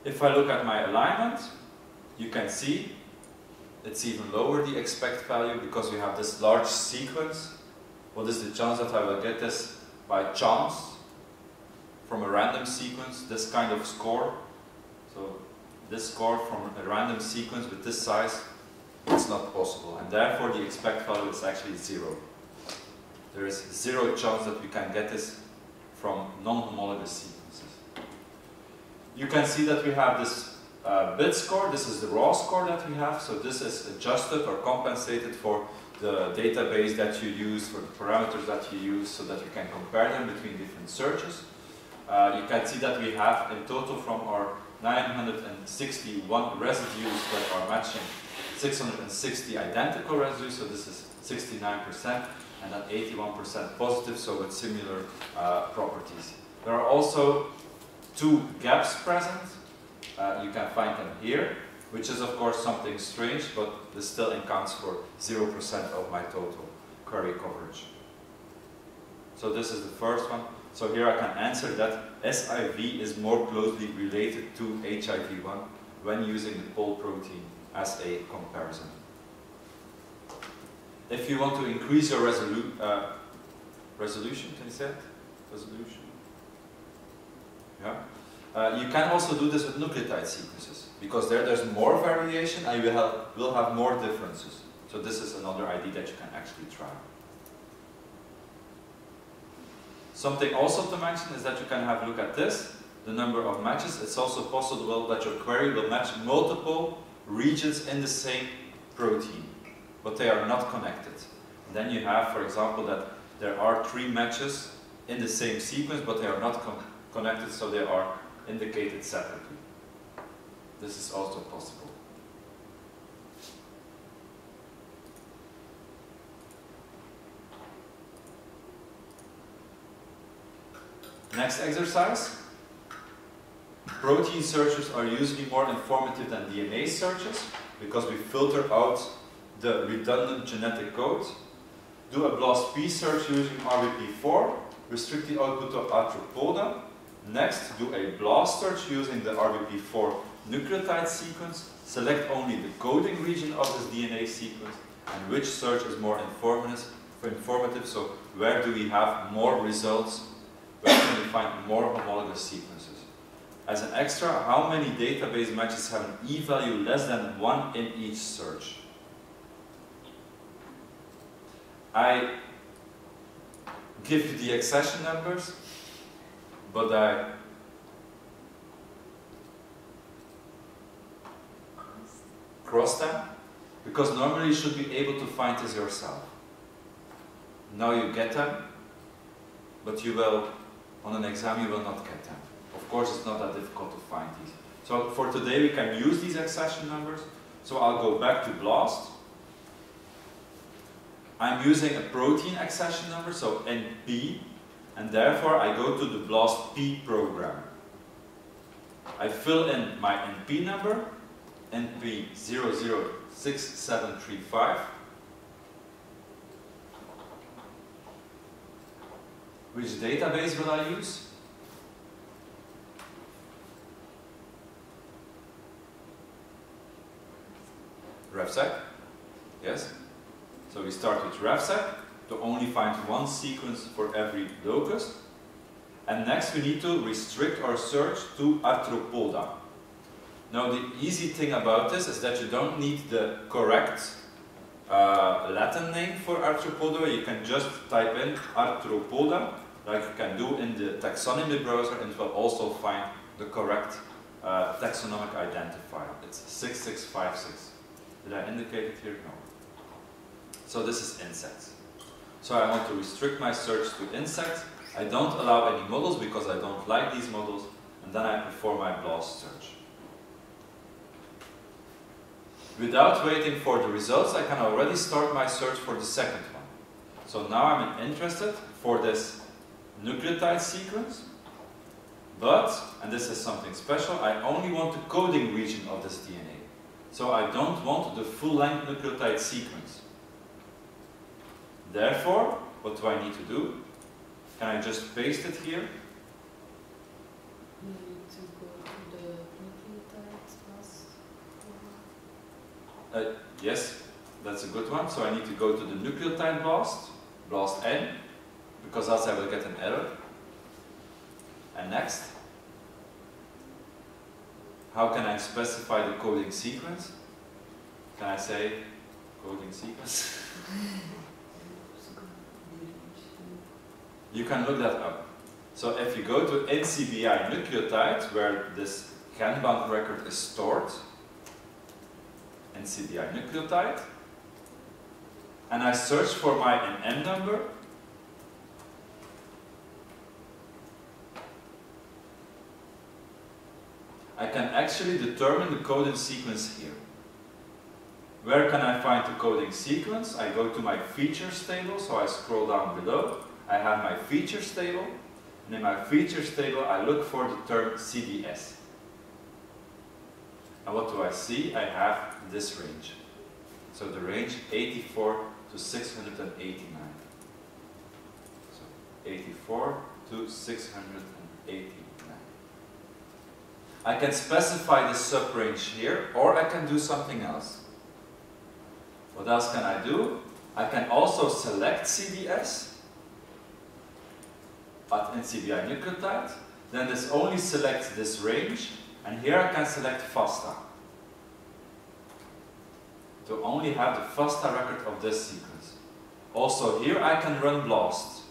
If I look at my alignment, you can see it's even lower, the expect value, because we have this large sequence. What is the chance that I will get this by chance from a random sequence, this kind of score? So this score from a random sequence with this size, it's not possible, and therefore the expect value is actually 0. There is 0 chance that we can get this from non-homologous sequences. You can see that we have this bit score. This is the raw score that we have, so this is adjusted or compensated for the database that you use, for the parameters that you use, so that you can compare them between different searches. You can see that we have in total from our 961 residues that are matching 660 identical residues, so this is 69%, and then 81% positive, so with similar properties. There are also 2 gaps present. You can find them here, which is of course something strange, but this still accounts for 0% of my total query coverage. So this is the first one. So here I can answer that SIV is more closely related to HIV1 when using the pol protein as a comparison. If you want to increase your resolution, can you say it? Resolution? Yeah. You can also do this with nucleotide sequences, because there's more variation and you will have more differences. So this is another idea that you can actually try. Something also to mention is that you can have a look at this, the number of matches. It's also possible that your query will match multiple regions in the same protein, but they are not connected. And then you have, for example, that there are 3 matches in the same sequence, but they are not connected, so they are indicated separately. This is also possible. Next exercise. Protein searches are usually more informative than DNA searches because we filter out the redundant genetic code. Do a BLAST-P search using RBP4, restrict the output of arthropoda, Next, do a BLAST search using the RBP4 nucleotide sequence. Select only the coding region of this DNA sequence and which search is more informative. So where do we have more results? Where can we find more homologous sequences? As an extra, how many database matches have an e-value less than 1 in each search? I give you the accession numbers, but I cross them, because normally you should be able to find this yourself. Now you get them, but you will, on an exam, you will not get them. Of course, it's not that difficult to find these. So for today, we can use these accession numbers. So I'll go back to BLAST. I'm using a protein accession number, so NP, and therefore I go to the BLAST P program. I fill in my NP number, NP 006735. Which database will I use? RefSec, yes. So we start with RefSec to only find one sequence for every locus. And next we need to restrict our search to Arthropoda. Now the easy thing about this is that you don't need the correct Latin name for Arthropoda. You can just type in Arthropoda, like you can do in the taxonomy browser, and it will also find the correct taxonomic identifier. It's 6656. Did I indicate it here? No. So this is insects. So I want to restrict my search to insects. I don't allow any models because I don't like these models, and then I perform my BLAST search. Without waiting for the results, I can already start my search for the second one. So now I'm interested for this nucleotide sequence, but, and this is something special, I only want the coding region of this DNA. So I don't want the full-length nucleotide sequence. Therefore, what do I need to do? Can I just paste it here? You need to go to the nucleotides BLAST. Yes, that's a good one. So I need to go to the nucleotide BLAST, BLAST N, because else I will get an error. And next, how can I specify the coding sequence? Can I say coding sequence? You can look that up. So if you go to NCBI nucleotide, where this Kanban record is stored, NCBI nucleotide, and I search for my NM number, I can actually determine the coding sequence here. Where can I find the coding sequence? I go to my features table, so I scroll down below. I have my features table, and in my features table I look for the term CDS. And what do I see? I have this range. So the range 84 to 689. So 84 to 689. I can specify the sub-range here, or I can do something else. What else can I do? I can also select CDS at NCBI nucleotide, then this only selects this range, and here I can select FASTA to only have the FASTA record of this sequence. Also here I can run BLAST,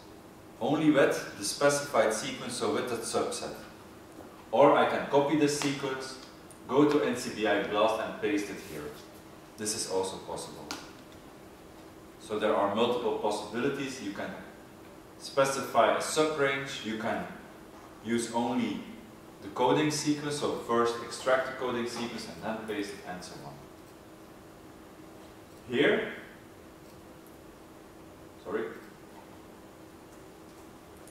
only with the specified sequence, so with that subset. Or I can copy this sequence, go to NCBI BLAST and paste it here. This is also possible. So there are multiple possibilities. You can specify a sub-range, you can use only the coding sequence, so first extract the coding sequence and then paste it and so on. Here,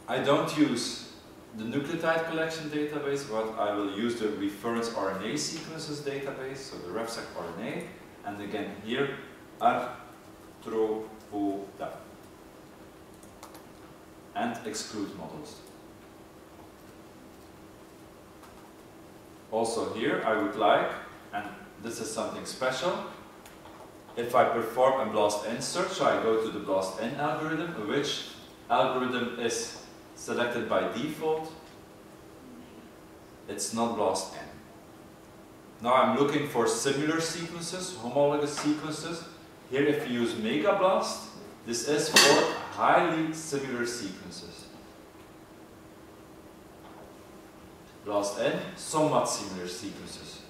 I don't use the nucleotide collection database, but I will use the reference RNA sequences database, so the RefSec RNA, and again here, Arthropoda, and exclude models. Also here I would like, and this is something special, if I perform a BLAST-N search, so I go to the BLAST-N algorithm, which algorithm is selected by default? It's not BLAST-N. Now I'm looking for similar sequences, homologous sequences. Here if you use MegaBLAST, this is for highly similar sequences. BLAST-N, somewhat similar sequences.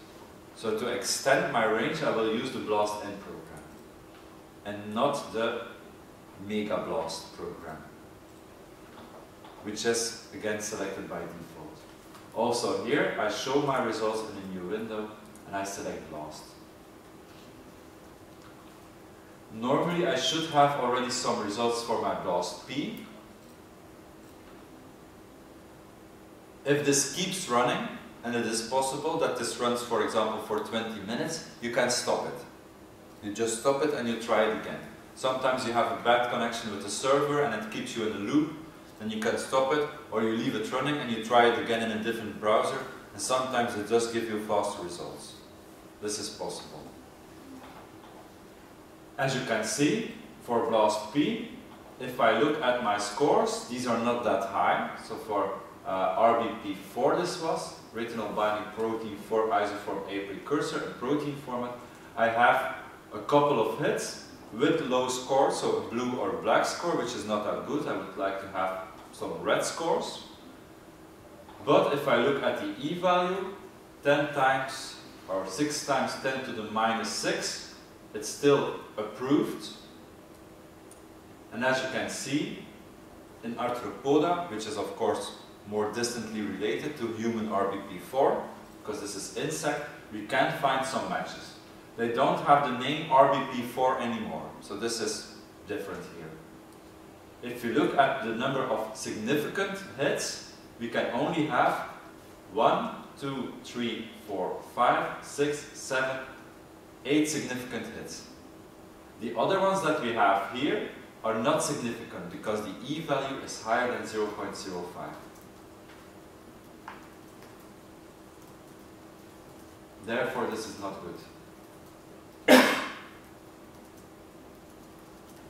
So to extend my range, I will use the BLAST-N program and not the MegaBLAST program, which is again selected by default. Also here, I show my results in a new window and I select BLAST. Normally I should have already some results for my BLAST-P. If this keeps running, and it is possible that this runs, for example, for 20 minutes, you can stop it. You just stop it and you try it again. Sometimes you have a bad connection with the server and it keeps you in a loop, then you can stop it, or you leave it running and you try it again in a different browser, and sometimes it does give you faster results. This is possible. As you can see, for BLAST-P, if I look at my scores, these are not that high. So for RBP4 this was, retinol binding protein 4 isoform A precursor in protein format, I have a couple of hits with low scores, so a blue or black score, which is not that good. I would like to have some red scores. But if I look at the E-value, 10 times or 6 times 10 to the minus 6, it's still approved. And as you can see, in Arthropoda, which is of course more distantly related to human RBP4, because this is insect, we can find some matches. They don't have the name RBP4 anymore, so this is different here. If you look at the number of significant hits, we can only have 1, 2, 3, 4, 5, 6, 7, 8 significant hits. The other ones that we have here are not significant because the E-value is higher than 0.05. Therefore, this is not good.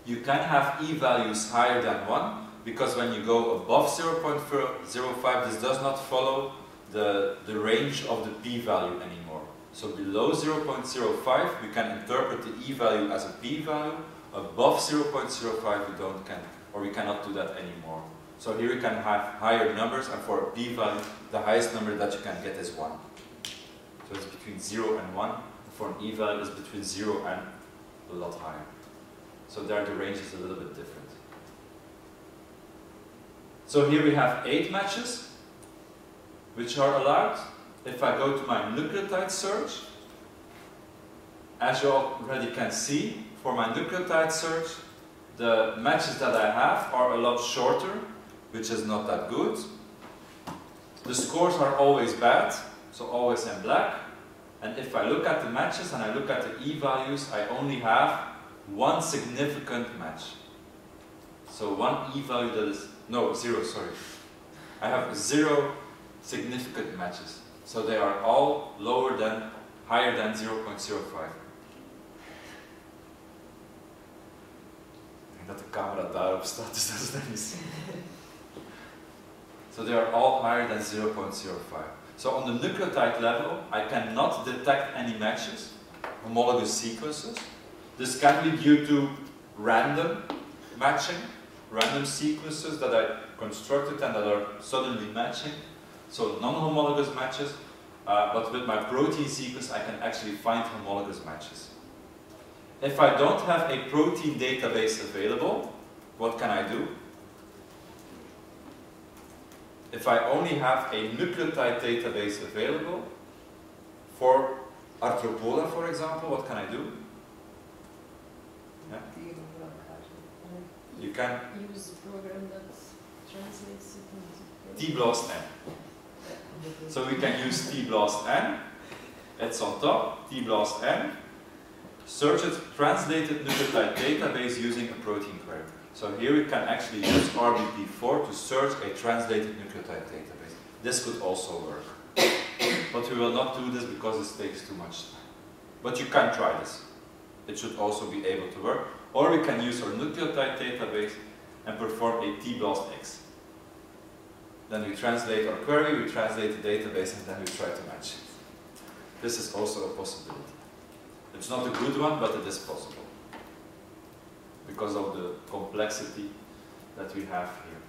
You can have E-values higher than 1, because when you go above 0.05, this does not follow the range of the P-value anymore. So below 0.05, we can interpret the E-value as a P-value. Above 0.05, we cannot do that anymore. So here you can have higher numbers, and for a P-value, the highest number that you can get is 1. So it's between 0 and 1. For an E-value, it's between 0 and a lot higher. So there the range is a little bit different. So here we have 8 matches, which are allowed. If I go to my nucleotide search, as you already can see, for my nucleotide search, the matches that I have are a lot shorter, which is not that good. The scores are always bad, so always in black. And if I look at the matches and I look at the E-values, I only have 1 significant match. So 1 E-value that is, no, 0, sorry. I have 0 significant matches. So they are all higher than 0.05. Dat de camera daarop staat, dus dat is dan niet zien. So they are all higher than 0.05. So on the nucleotide level, I cannot detect any matches, homologous sequences. This can be due to random matching, random sequences that I constructed and that are suddenly matching. So non-homologous matches, but with my protein sequence, I can actually find homologous matches. If I don't have a protein database available, what can I do? If I only have a nucleotide database available, for Arthropoda, for example, what can I do? Yeah? You can use a program that translates it into T-BLAST-N. So we can use T-BLAST-N, it's on top, T-BLAST-N, search it, translated nucleotide database using a protein query. So here we can actually use RBP4 to search a translated nucleotide database. This could also work. but we will not do this because it takes too much time. But you can try this. It should also be able to work. Or we can use our nucleotide database and perform a T-BLAST-X. Then we translate our query, we translate the database, and then we try to match it. This is also a possibility. It's not a good one, but it is possible because of the complexity that we have here.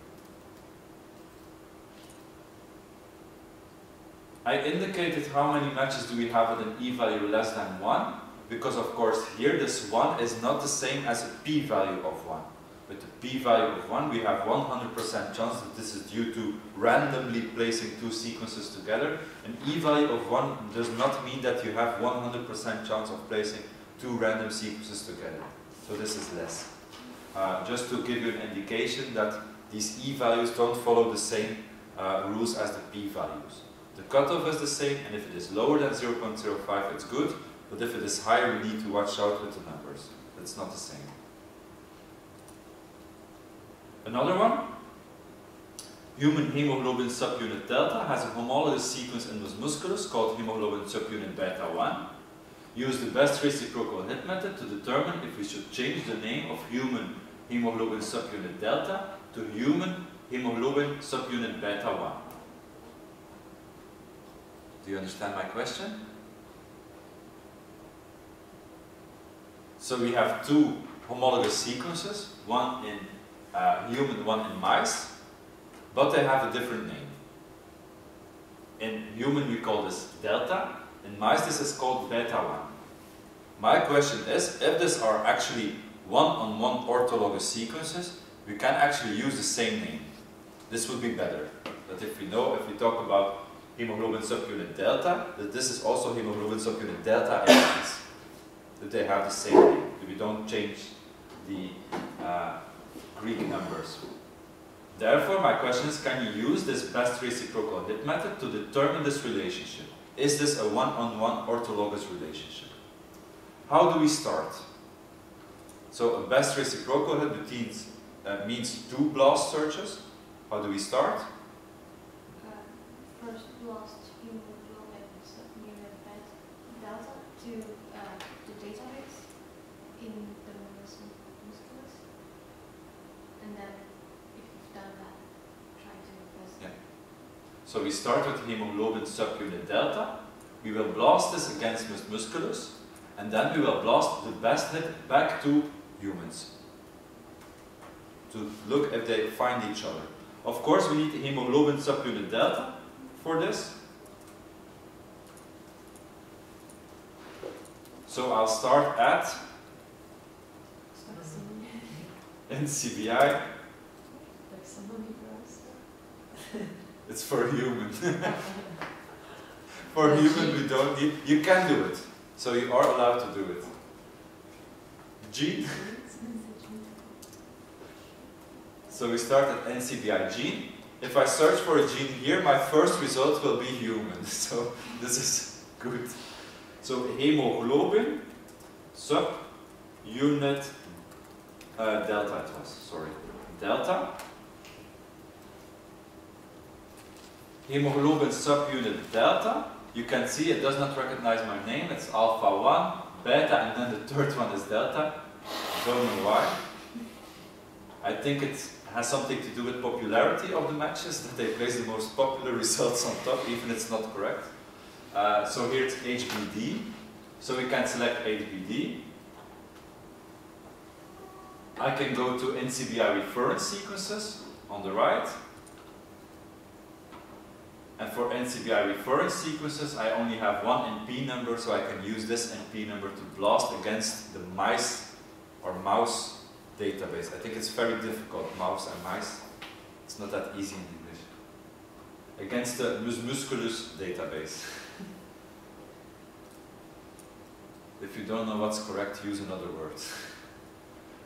I indicated how many matches do we have with an e-value less than 1, because of course here this 1 is not the same as a p-value of 1. With the p-value of 1 we have 100% chance that this is due to randomly placing two sequences together. An e-value of 1 does not mean that you have 100% chance of placing two random sequences together. So this is less. Just to give you an indication that these e-values don't follow the same rules as the p-values. The cutoff is the same, and if it is lower than 0.05 it's good, but if it is higher we need to watch out with the numbers. It's not the same. Another one, human hemoglobin subunit delta has a homologous sequence in the musculus called hemoglobin subunit beta 1. Use the best reciprocal hit method to determine if we should change the name of human hemoglobin subunit delta to human hemoglobin subunit beta 1. Do you understand my question? So we have two homologous sequences, one in human, one in mice, but they have a different name. In human we call this delta, in mice this is called beta 1. My question is, if these are actually one-on-one orthologous sequences, we can actually use the same name. This would be better. But if we talk about hemoglobin subunit delta, that this is also hemoglobin subunit delta in mice. That they have the same name. We don't change the Greek numbers. Therefore, my question is, can you use this best reciprocal hit method to determine this relationship? Is this a one-on-one orthologous relationship? How do we start? So a best reciprocal hit means two BLAST searches. How do we start? First BLAST hemoglobin subunit delta to the database in the musculus, and then if you've done that, try to press. Yeah. So we start with hemoglobin subunit delta. We will blast this against musculus, and then we will blast the best hit back to humans to look if they find each other. Of course, we need the hemoglobin subunit delta for this. So I'll start at NCBI. It's for human. For human we don't need, you can do it. So you are allowed to do it. Gene. So we start at NCBI gene. If I search for a gene here, my first result will be human. So this is good. So hemoglobin subunit delta it was, sorry. Delta. Hemoglobin subunit delta. You can see it does not recognize my name. It's alpha 1, beta, and then the third one is delta. Don't know why. I think it has something to do with popularity of the matches, that they place the most popular results on top, even if it's not correct. So here it's HBD. So we can select HBD. I can go to NCBI reference sequences on the right. And for NCBI reference sequences, I only have one NP number, so I can use this NP number to blast against the mice or mouse database. I think it's very difficult, mouse and mice. It's not that easy in English. Against the musculus database. If you don't know what's correct, use another word.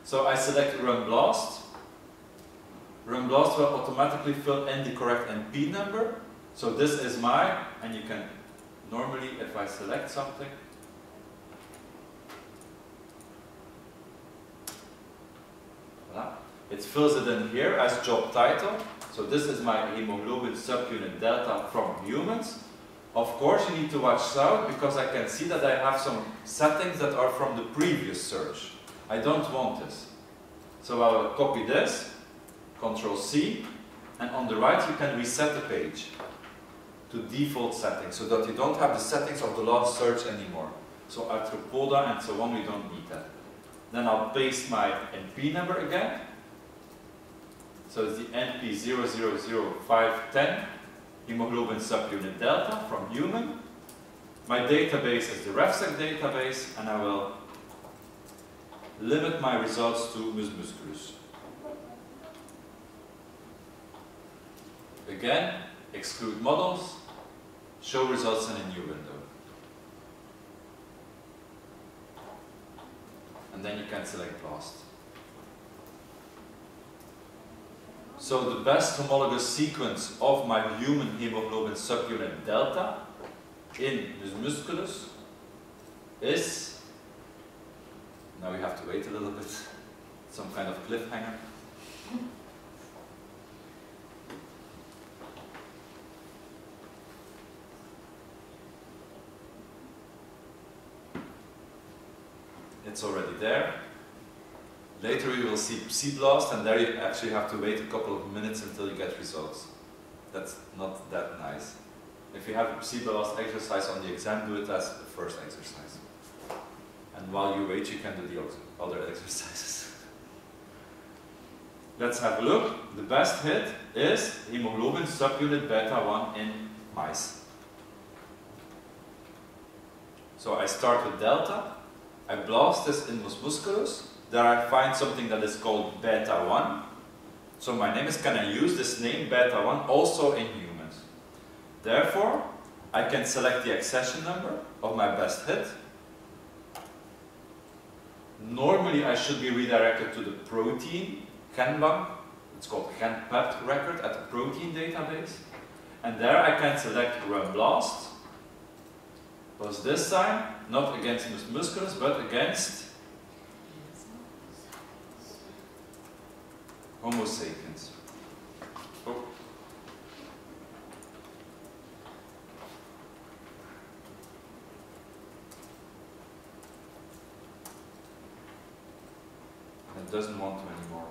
So I select run blast. Run blast will automatically fill in the correct NP number. So this is my, and you can normally, if I select something, voilà, it fills it in here as job title. So this is my hemoglobin subunit delta from humans. Of course you need to watch out because I can see that I have some settings that are from the previous search. I don't want this. So I will copy this, Ctrl C, and on the right you can reset the page to default settings so that you don't have the settings of the last search anymore. So arthropoda and so on, we don't need that. Then I'll paste my NP number again. So it's the NP000510, hemoglobin subunit delta from human. My database is the RefSec database, and I will limit my results to mus musculus. Again, exclude models, show results in a new window. And then you can select blast. So the best homologous sequence of my human hemoglobin subunit delta in mus musculus is, now we have to wait a little bit, some kind of cliffhanger. It's already there. Later you will see C-blast, and there you actually have to wait a couple of minutes until you get results. That's not that nice. If you have a C-blast exercise on the exam, do it as the first exercise. And while you wait, you can do the other exercises. Let's have a look. The best hit is hemoglobin subunit beta 1 in mice. So I start with delta. I blast this in mus musculus. There I find something that is called beta 1. So my name is, can I use this name beta 1 also in humans? Therefore, I can select the accession number of my best hit. Normally I should be redirected to the protein GenBank. It's called GenPep record at the protein database. And there I can select run blast. Plus this sign, not against mus musculus, but against Homo sapiens. Oh. It doesn't want to anymore.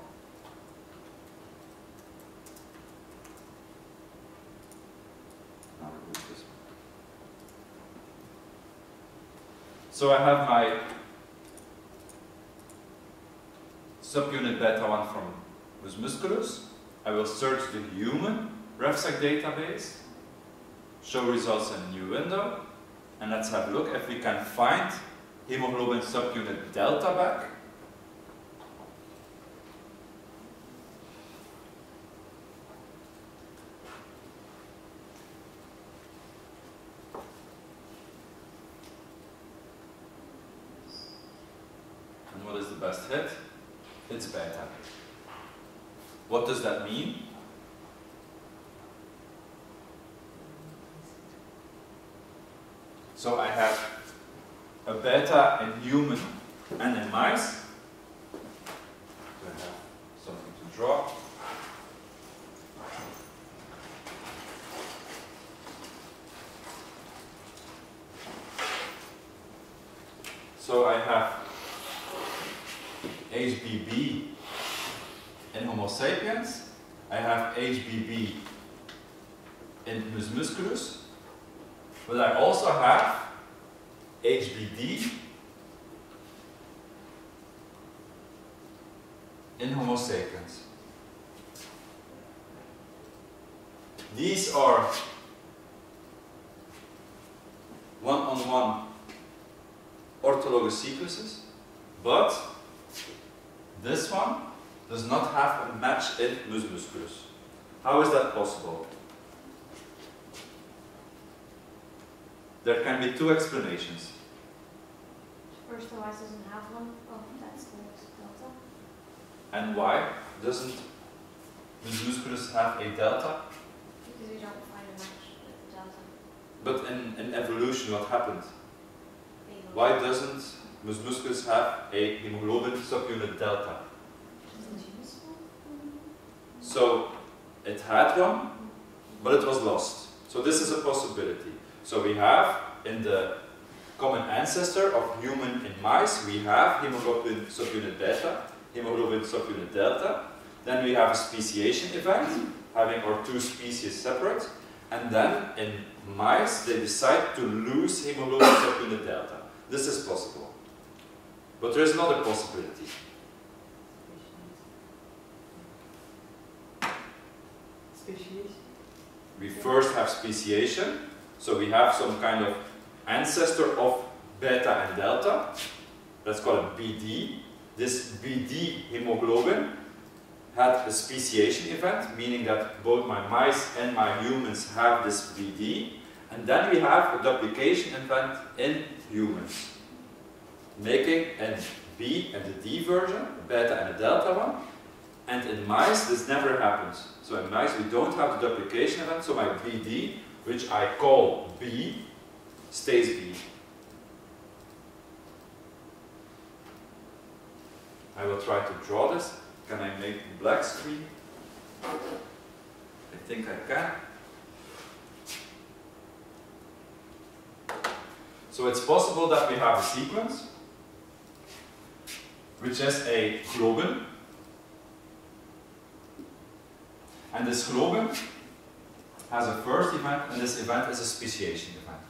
Now remove this one. So I have my subunit beta 1 from mus musculus. I will search the human RefSec database, show results in a new window, and let's have a look if we can find hemoglobin subunit delta back. And what is the best hit? It's beta. What does that mean? So I have a beta in human and in mice. So I have something to draw. So I have HBB in Homo sapiens, I have HBB in mus musculus, but I also have HBD in Homo sapiens. These are one-on-one orthologous sequences, but this one does not have a match in mus musculus. How is that possible? There can be two explanations. First, the mice doesn't have one. Oh, that's called delta. And why doesn't mus musculus have a delta? Because we don't find a match with the delta. But in evolution, what happened? They don't. Why doesn't mus musculus have a hemoglobin subunit delta? So it had one, but it was lost. So this is a possibility. So we have in the common ancestor of human in mice, we have hemoglobin subunit beta, hemoglobin subunit delta. Then we have a speciation event, having our two species separate. And then in mice, they decide to lose hemoglobin subunit delta. This is possible. But there is another possibility. Speciation. We first have speciation, so we have some kind of ancestor of beta and delta. Let's call it BD. This BD hemoglobin had a speciation event, meaning that both my mice and my humans have this BD. And then we have a duplication event in humans, making a B and a D version, a beta and a delta one. And in mice, this never happens. So in mice, we don't have the duplication event, so my BD, which I call B, stays B. I will try to draw this. Can I make the black screen? I think I can. So it's possible that we have a sequence which is a globin. And this globin has a first event, and this event is a speciation event.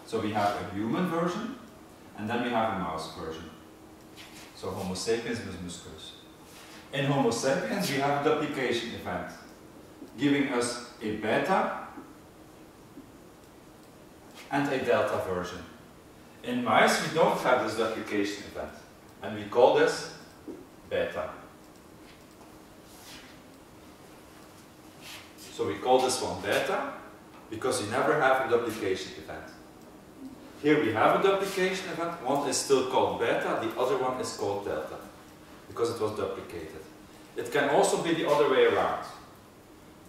So we have a human version, and then we have a mouse version. So Homo sapiens mus musculus. In Homo sapiens, we have a duplication event, giving us a beta and a delta version. In mice, we don't have this duplication event, and we call this beta. So we call this one beta, because we never have a duplication event. Here we have a duplication event, one is still called beta, the other one is called delta, because it was duplicated. It can also be the other way around,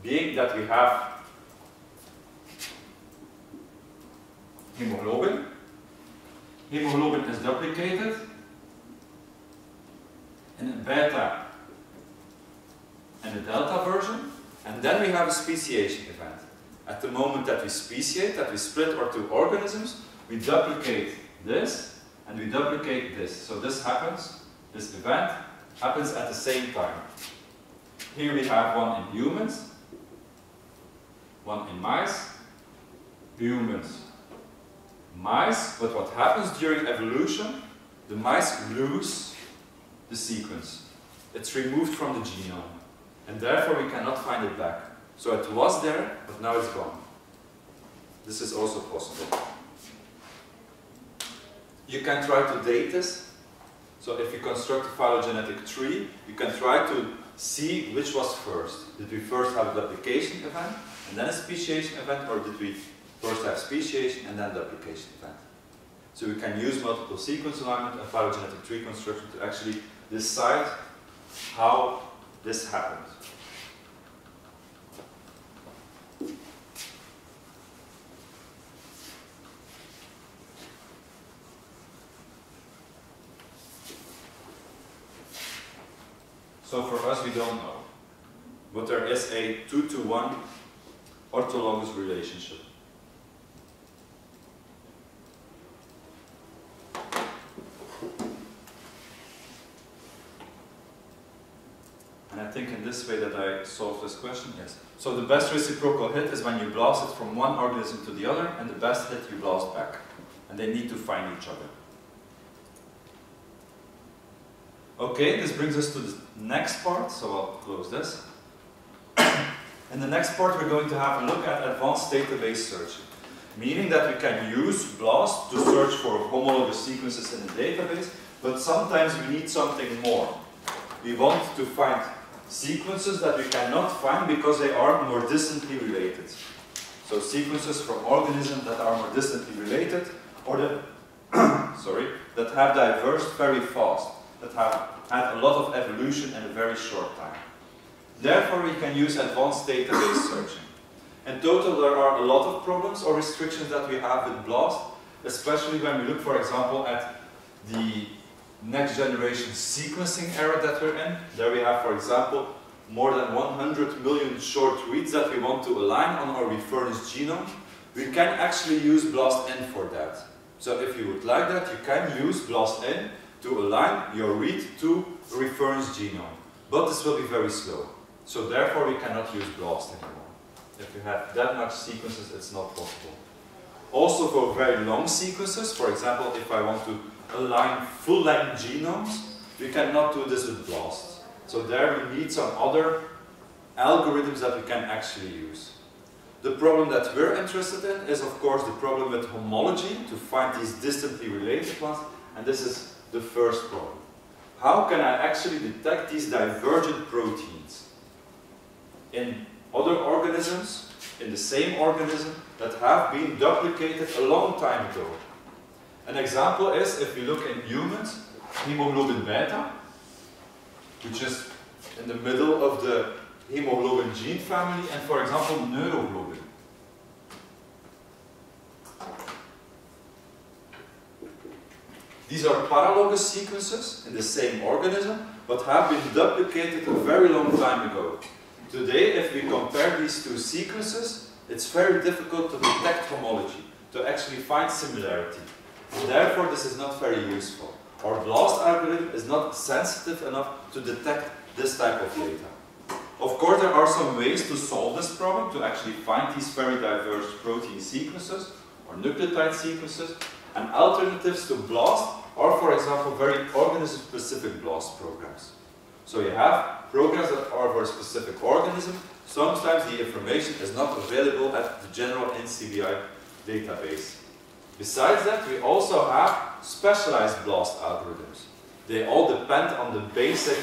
being that we have hemoglobin. Hemoglobin is duplicated in a beta and a delta version, and then we have a speciation event. At the moment that we speciate, that we split our two organisms, we duplicate this and we duplicate this. So this happens, this event happens at the same time. Here we have one in humans, one in mice, humans, mice, but what happens during evolution, the mice lose the sequence. It's removed from the genome, and therefore we cannot find it back. So it was there, but now it's gone. This is also possible. You can try to date this. So if you construct a phylogenetic tree, you can try to see which was first. Did we first have a duplication event, and then a speciation event, or did we first have speciation and then duplication event? So we can use multiple sequence alignment and phylogenetic tree construction to actually decide how this happened. So for us, we don't know. But there is a 2-to-1 orthologous relationship. And I think in this way that I solved this question, yes. So the best reciprocal hit is when you blast it from one organism to the other, and the best hit you blast back. And they need to find each other. Okay, this brings us to the next part, so I'll close this. In the next part, we're going to have a look at advanced database searching, meaning that we can use BLAST to search for homologous sequences in the database, but sometimes we need something more. We want to find sequences that we cannot find because they are more distantly related. So sequences from organisms that are more distantly related, or that, sorry, that have diverged very fast, that have had a lot of evolution in a very short time. Therefore, we can use advanced database searching. In total, there are a lot of problems or restrictions that we have with BLAST, especially when we look, for example, at the next generation sequencing era that we're in. There we have, for example, more than 100 million short reads that we want to align on our refurnished genome. we can actually use BLAST-in for that. So if you would like that, you can use BLAST-in to align your read to a reference genome. But this will be very slow. So therefore we cannot use BLAST anymore. If you have that much sequences, it's not possible. Also for very long sequences, for example, if I want to align full-length genomes, we cannot do this with BLAST. So there we need some other algorithms that we can actually use. The problem that we're interested in is, of course, the problem with homology, to find these distantly related ones, and this is the first problem. How can I actually detect these divergent proteins in other organisms, in the same organism, that have been duplicated a long time ago? An example is, if you look in humans, hemoglobin beta, which is in the middle of the hemoglobin gene family, and for example, neuroglobin. These are paralogous sequences in the same organism, but have been duplicated a very long time ago. Today, if we compare these two sequences, it's very difficult to detect homology, to actually find similarity. Therefore, this is not very useful. Our BLAST algorithm is not sensitive enough to detect this type of data. Of course, there are some ways to solve this problem, to actually find these very diverse protein sequences or nucleotide sequences, and alternatives to BLAST are, for example, very organism-specific BLAST programs. So you have programs that are for a specific organism. Sometimes the information is not available at the general NCBI database. Besides that, we also have specialized BLAST algorithms. They all depend on the basic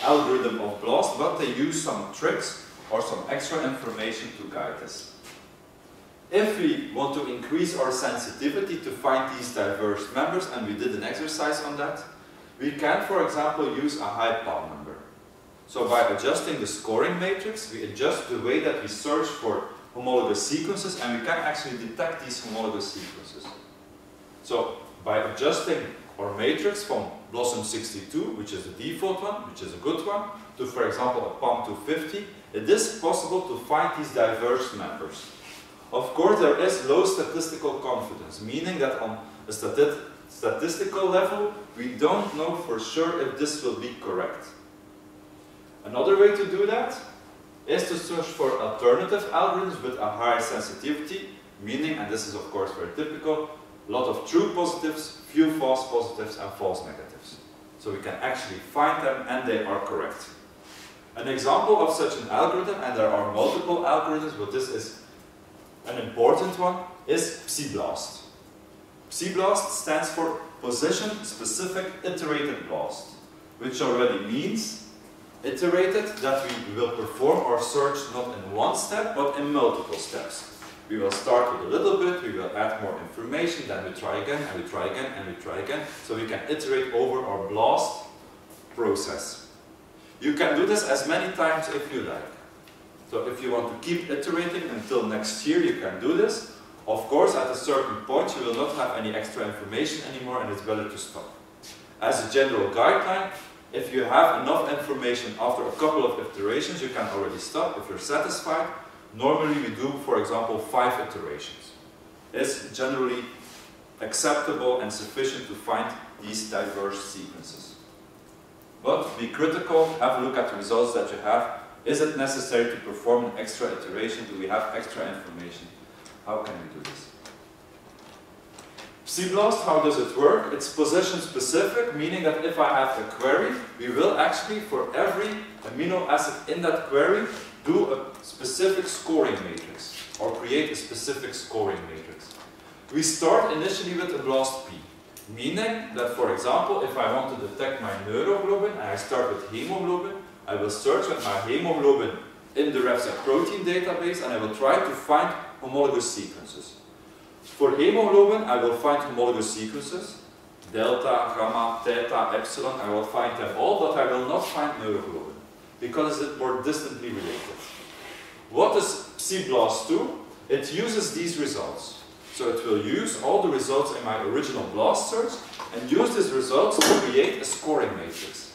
algorithm of BLAST, but they use some tricks or some extra information to guide us. If we want to increase our sensitivity to find these diverse members, and we did an exercise on that, we can, for example, use a high PAL number. So by adjusting the scoring matrix, we adjust the way that we search for homologous sequences, and we can actually detect these homologous sequences. So by adjusting our matrix from Blossom 62, which is the default one, which is a good one, to, for example, a PAM 250, it is possible to find these diverse members. Of course, there is low statistical confidence, meaning that on a statistical level, we don't know for sure if this will be correct. Another way to do that is to search for alternative algorithms with a higher sensitivity, meaning, and this is of course very typical, a lot of true positives, few false positives, and false negatives. So we can actually find them and they are correct. An example of such an algorithm, and there are multiple algorithms, but this is an important one, is PSI-BLAST. PSI-BLAST stands for Position-Specific Iterated BLAST, which already means iterated, that we will perform our search not in one step, but in multiple steps. We will start with a little bit, we will add more information, then we try again, and we try again, and we try again, so we can iterate over our BLAST process. You can do this as many times if you like. So if you want to keep iterating until next year, you can do this. Of course, at a certain point, you will not have any extra information anymore, and it's better to stop. As a general guideline, if you have enough information after a couple of iterations, you can already stop if you're satisfied. Normally we do, for example, 5 iterations. It's generally acceptable and sufficient to find these diverse sequences. But be critical, have a look at the results that you have. Is it necessary to perform an extra iteration? Do we have extra information? How can we do this? PSI-BLAST, how does it work? It's position specific, meaning that if I have a query, we will actually, for every amino acid in that query, do a specific scoring matrix, or create a specific scoring matrix. We start initially with a BLAST-P, meaning that, for example, if I want to detect my neuroglobin, and I start with hemoglobin, I will search with my hemoglobin in the RefSec protein database, and I will try to find homologous sequences. For hemoglobin, I will find homologous sequences, delta, gamma, theta, epsilon, I will find them all, but I will not find neuroglobin, because it's more distantly related. What does PSI-BLAST do? It uses these results. So it will use all the results in my original BLAST search, and use these results to create a scoring matrix.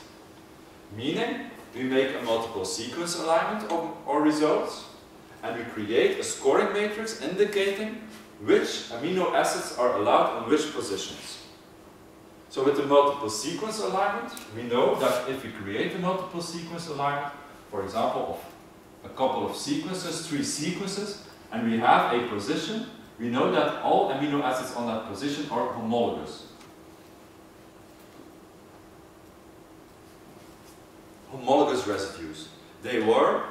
Meaning, we make a multiple sequence alignment of our results, and we create a scoring matrix indicating which amino acids are allowed on which positions. So with the multiple sequence alignment, we know that if we create a multiple sequence alignment, for example, of a couple of sequences, 3 sequences, and we have a position, we know that all amino acids on that position are homologous. Homologous residues. They were,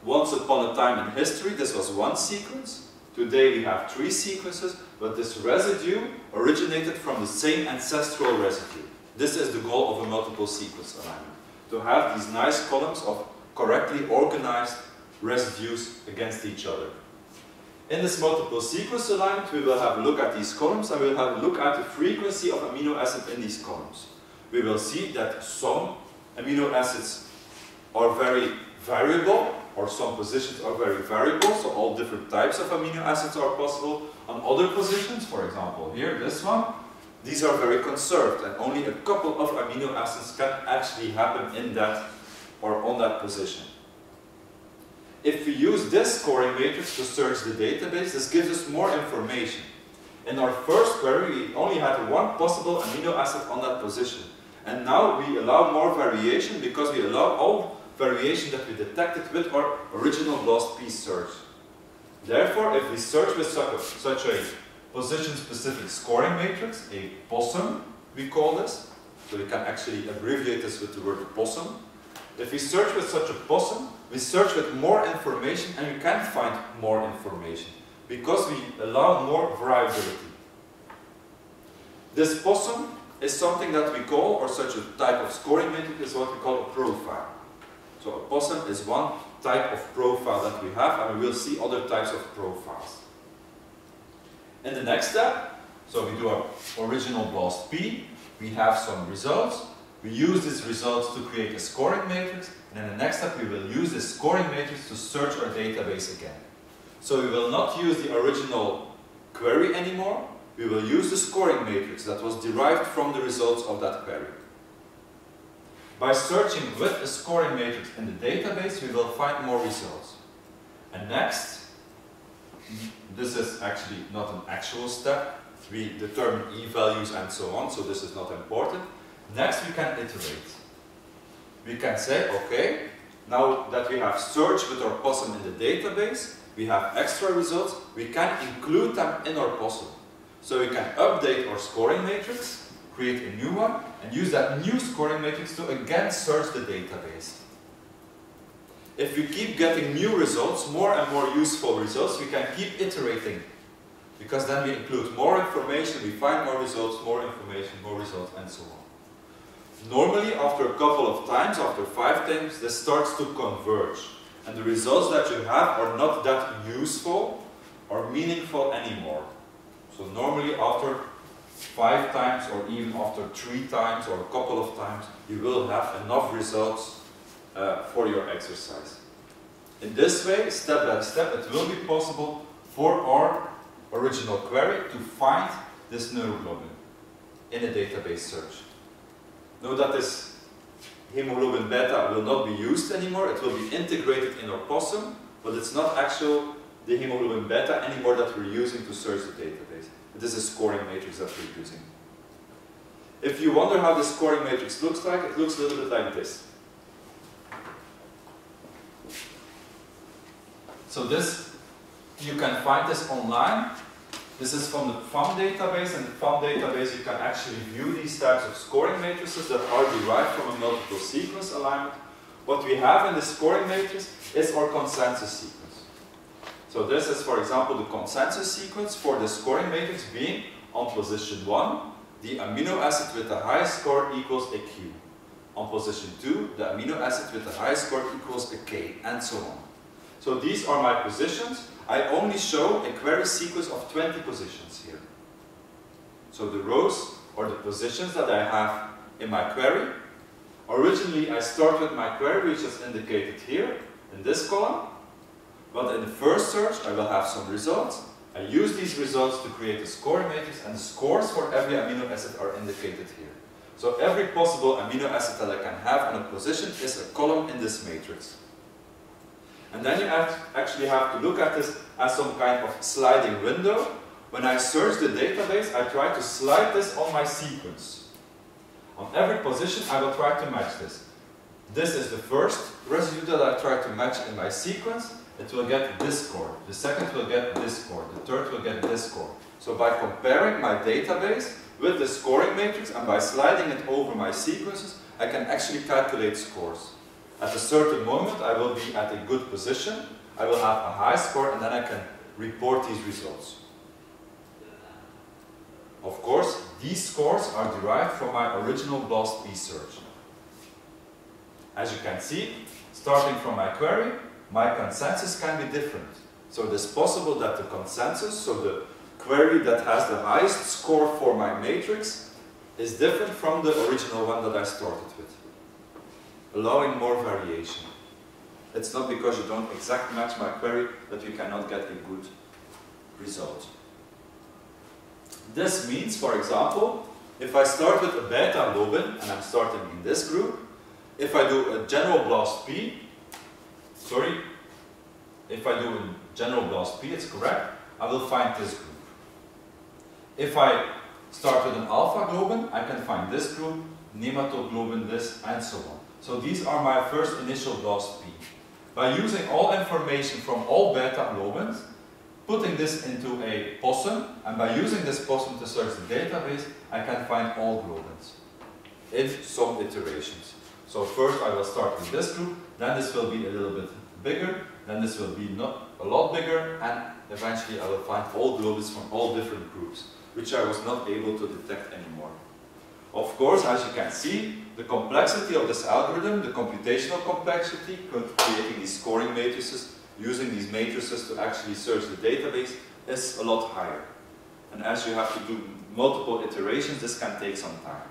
once upon a time in history, this was one sequence. Today we have 3 sequences, but this residue originated from the same ancestral residue. This is the goal of a multiple sequence alignment, to have these nice columns of correctly organized residues against each other. In this multiple sequence alignment, we will have a look at these columns and we will have a look at the frequency of amino acid in these columns. We will see that some amino acids are very variable, or some positions are very variable, so all different types of amino acids are possible. On other positions, for example here, this one, these are very conserved and only a couple of amino acids can actually happen in that or on that position. If we use this scoring matrix to search the database, this gives us more information. In our first query, we only had one possible amino acid on that position. And now we allow more variation because we allow all variation that we detected with our original BLAST-P search. Therefore, if we search with such a position-specific scoring matrix, a POSSUM, we call this, so we can actually abbreviate this with the word POSSUM. If we search with such a POSSUM, we search with more information and we can find more information because we allow more variability. This POSSUM is something that we call, or such a type of scoring matrix is what we call a profile. So a POSSUM is one type of profile that we have, and we will see other types of profiles. In the next step, so we do our original BLAST-P, we have some results, we use these results to create a scoring matrix, and in the next step we will use this scoring matrix to search our database again. So we will not use the original query anymore, we will use the scoring matrix that was derived from the results of that query. By searching with a scoring matrix in the database, we will find more results. And next, this is actually not an actual step, we determine e-values and so on, so this is not important. Next we can iterate. We can say, okay, now that we have searched with our POSSUM in the database, we have extra results, we can include them in our POSSUM. So we can update our scoring matrix, create a new one, and use that new scoring matrix to again search the database. If we keep getting new results, more and more useful results, we can keep iterating. Because then we include more information, we find more results, more information, more results, and so on. Normally, after a couple of times, after 5 times, this starts to converge. And the results that you have are not that useful or meaningful anymore. So normally after 5 times or even after 3 times or a couple of times, you will have enough results for your exercise. In this way, step by step, it will be possible for our original query to find this neuroglobin in a database search. Note that this hemoglobin beta will not be used anymore, it will be integrated in our POSSUM, but it's not actual the hemoglobin beta anymore that we're using to search the database. It is a scoring matrix that we're using. If you wonder how this scoring matrix looks like, it looks a little bit like this. So this, you can find this online. This is from the FAM database, and in the FAM database you can actually view these types of scoring matrices that are derived from a multiple sequence alignment. What we have in this scoring matrix is our consensus sequence. So this is, for example, the consensus sequence for the scoring matrix being on position 1, the amino acid with the highest score equals a Q. On position 2, the amino acid with the highest score equals a K, and so on. So these are my positions. I only show a query sequence of 20 positions here. So the rows or the positions that I have in my query. Originally I start with my query, which is indicated here in this column. But in the first search I will have some results. I use these results to create a scoring matrix, and the scores for every amino acid are indicated here. So every possible amino acid that I can have on a position is a column in this matrix. And then you actually have to look at this as some kind of sliding window. When I search the database, I try to slide this on my sequence. On every position, I will try to match this. This is the first residue that I try to match in my sequence. It will get this score. The second will get this score. The third will get this score. So by comparing my database with the scoring matrix and by sliding it over my sequences, I can actually calculate scores. At a certain moment, I will be at a good position. I will have a high score, and then I can report these results. Of course, these scores are derived from my original BLAST-P search. As you can see, starting from my query, my consensus can be different. So it is possible that the consensus, so the query that has the highest score for my matrix, is different from the original one that I started with, allowing more variation. It's not because you don't exactly match my query that you cannot get a good result. This means, for example, if I start with a beta globin, and I'm starting in this group, if I do a general BLAST-P, if I do a general BLAST-P, it's correct, I will find this group. If I start with an alpha globin, I can find this group, nematoglobin this, and so on. So these are my first initial BLAST-P. By using all information from all beta globins, putting this into a possum, and by using this possum to search the database, I can find all globins in some iterations. So first I will start with this group, then this will be a little bit bigger, then this will be not a lot bigger, and eventually I will find all globins from all different groups, which I was not able to detect anymore. Of course, as you can see, the complexity of this algorithm, the computational complexity, creating these scoring matrices, using these matrices to actually search the database, is a lot higher. And as you have to do multiple iterations, this can take some time.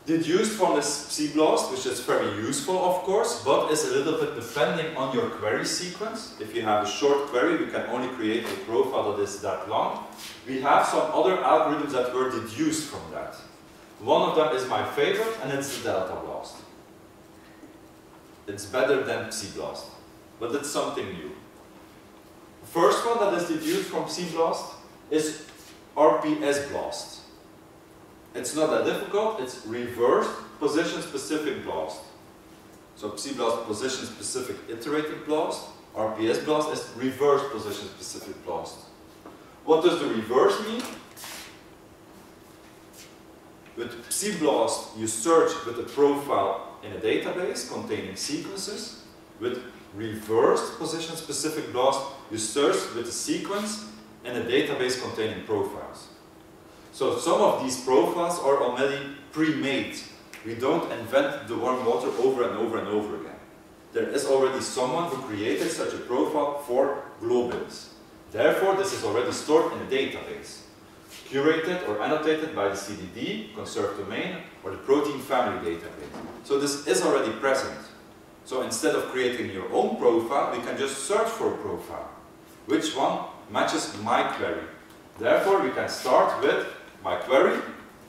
Deduced from this PSI-BLAST, which is very useful of course, but is a little bit depending on your query sequence. If you have a short query, we can only create a profile that is that long. We have some other algorithms that were deduced from that. One of them is my favorite, and it's the delta BLAST. It's better than PSI-BLAST, but it's something new. The first one that is deduced from PSI-BLAST is RPS-BLAST. It's not that difficult, it's reversed position-specific BLAST. So PSI-BLAST position-specific iterated BLAST, RPS-BLAST is reverse position-specific BLAST. What does the reverse mean? With PSI-BLAST, you search with a profile in a database containing sequences. With reversed position-specific BLAST, you search with a sequence in a database containing profiles. So some of these profiles are already pre-made. We don't invent the warm water over and over and over again. There is already someone who created such a profile for globins. Therefore, this is already stored in a database, curated or annotated by the CDD, conserved domain, or the protein family database. So this is already present. So instead of creating your own profile, we can just search for a profile. Which one matches my query? Therefore, we can start with my query,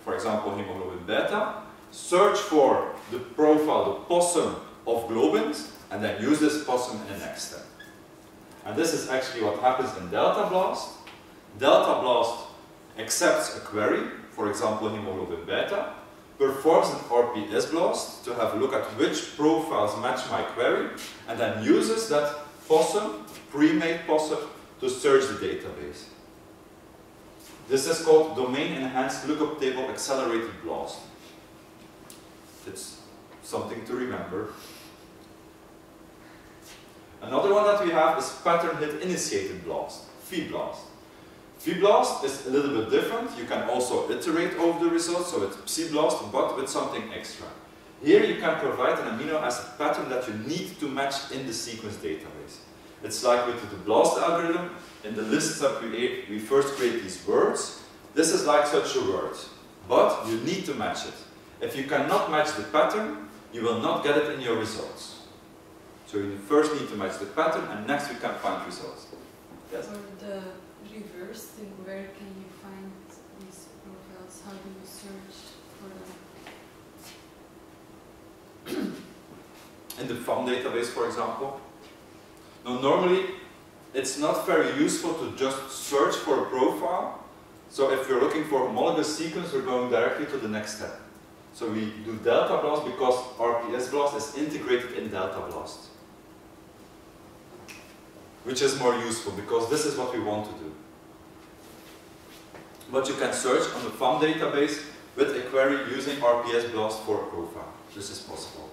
for example, hemoglobin beta, search for the profile, the possum of globins, and then use this possum in the next step. And this is actually what happens in delta BLAST. Delta BLAST accepts a query, for example, hemoglobin beta, performs an RPS BLAST to have a look at which profiles match my query, and then uses that possum, pre-made possum, to search the database. This is called Domain-Enhanced Lookup Table Accelerated BLAST. It's something to remember. Another one that we have is Pattern Hit Initiated BLAST, PHI-BLAST. PHI-BLAST is a little bit different. You can also iterate over the results, so it's PSI-BLAST, but with something extra. Here you can provide an amino acid pattern that you need to match in the sequence database. It's like with the BLAST algorithm, in the lists that we first create these words. This is like such a word, but you need to match it. If you cannot match the pattern, you will not get it in your results. So you first need to match the pattern, and next we can find results. Yes? For the reverse thing, where can you find these profiles? How do you search for them? in the FAM database, for example. Now, normally, it's not very useful to just search for a profile. So if you're looking for a homologous sequence, we're going directly to the next step. So we do delta blast because RPS blast is integrated in delta blast, which is more useful because this is what we want to do. But you can search on the FAM database with a query using RPS blast for a profile. This is possible.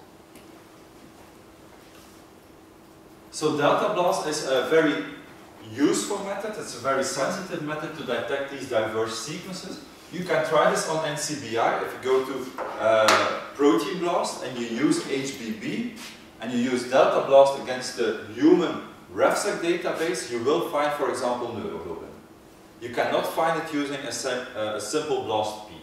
So delta blast is a very useful method. It's a very sensitive method to detect these diverse sequences. You can try this on NCBI if you go to protein blast and you use HBB and you use delta blast against the human RefSec database, you will find, for example, neuroglobin. You cannot find it using a simple blast P.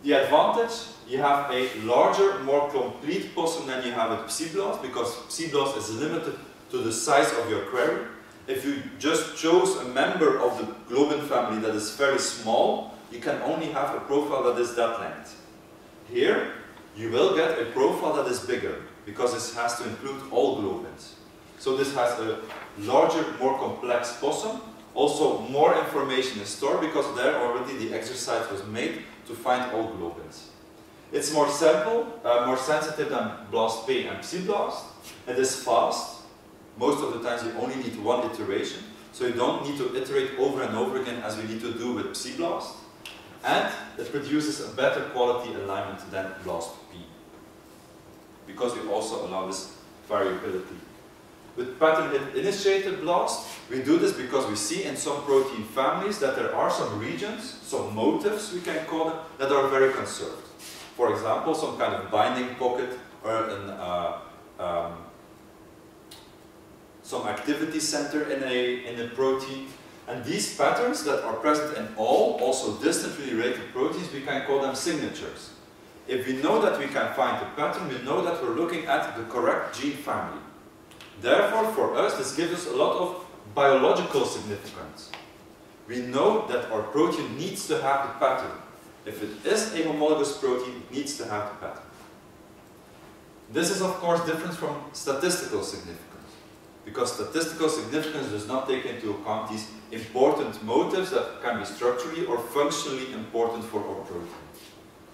The advantage, you have a larger, more complete possum than you have with PSI-BLAST because PSI-BLAST is limited to the size of your query. If you just chose a member of the globin family that is very small, you can only have a profile that is that length. Here, you will get a profile that is bigger because it has to include all globins. So this has a larger, more complex possum. Also, more information is stored because there already the exercise was made to find all globins. It's more simple, more sensitive than BLAST-P and PSI-BLAST. It is fast. Most of the times you only need one iteration, so you don't need to iterate over and over again as we need to do with PSI-BLAST. And it produces a better quality alignment than BLAST-P, because we also allow this variability. With pattern initiated blast, we do this because we see in some protein families that there are some regions, some motifs we can call them, that are very conserved. For example, some kind of binding pocket or some activity center in a protein. And these patterns that are present in all, also distantly related proteins, we can call them signatures. If we know that we can find the pattern, we know that we're looking at the correct gene family. Therefore, for us, this gives us a lot of biological significance. We know that our protein needs to have the pattern. If it is a homologous protein, it needs to have the pattern. This is, of course, different from statistical significance, because statistical significance does not take into account these important motifs that can be structurally or functionally important for our protein,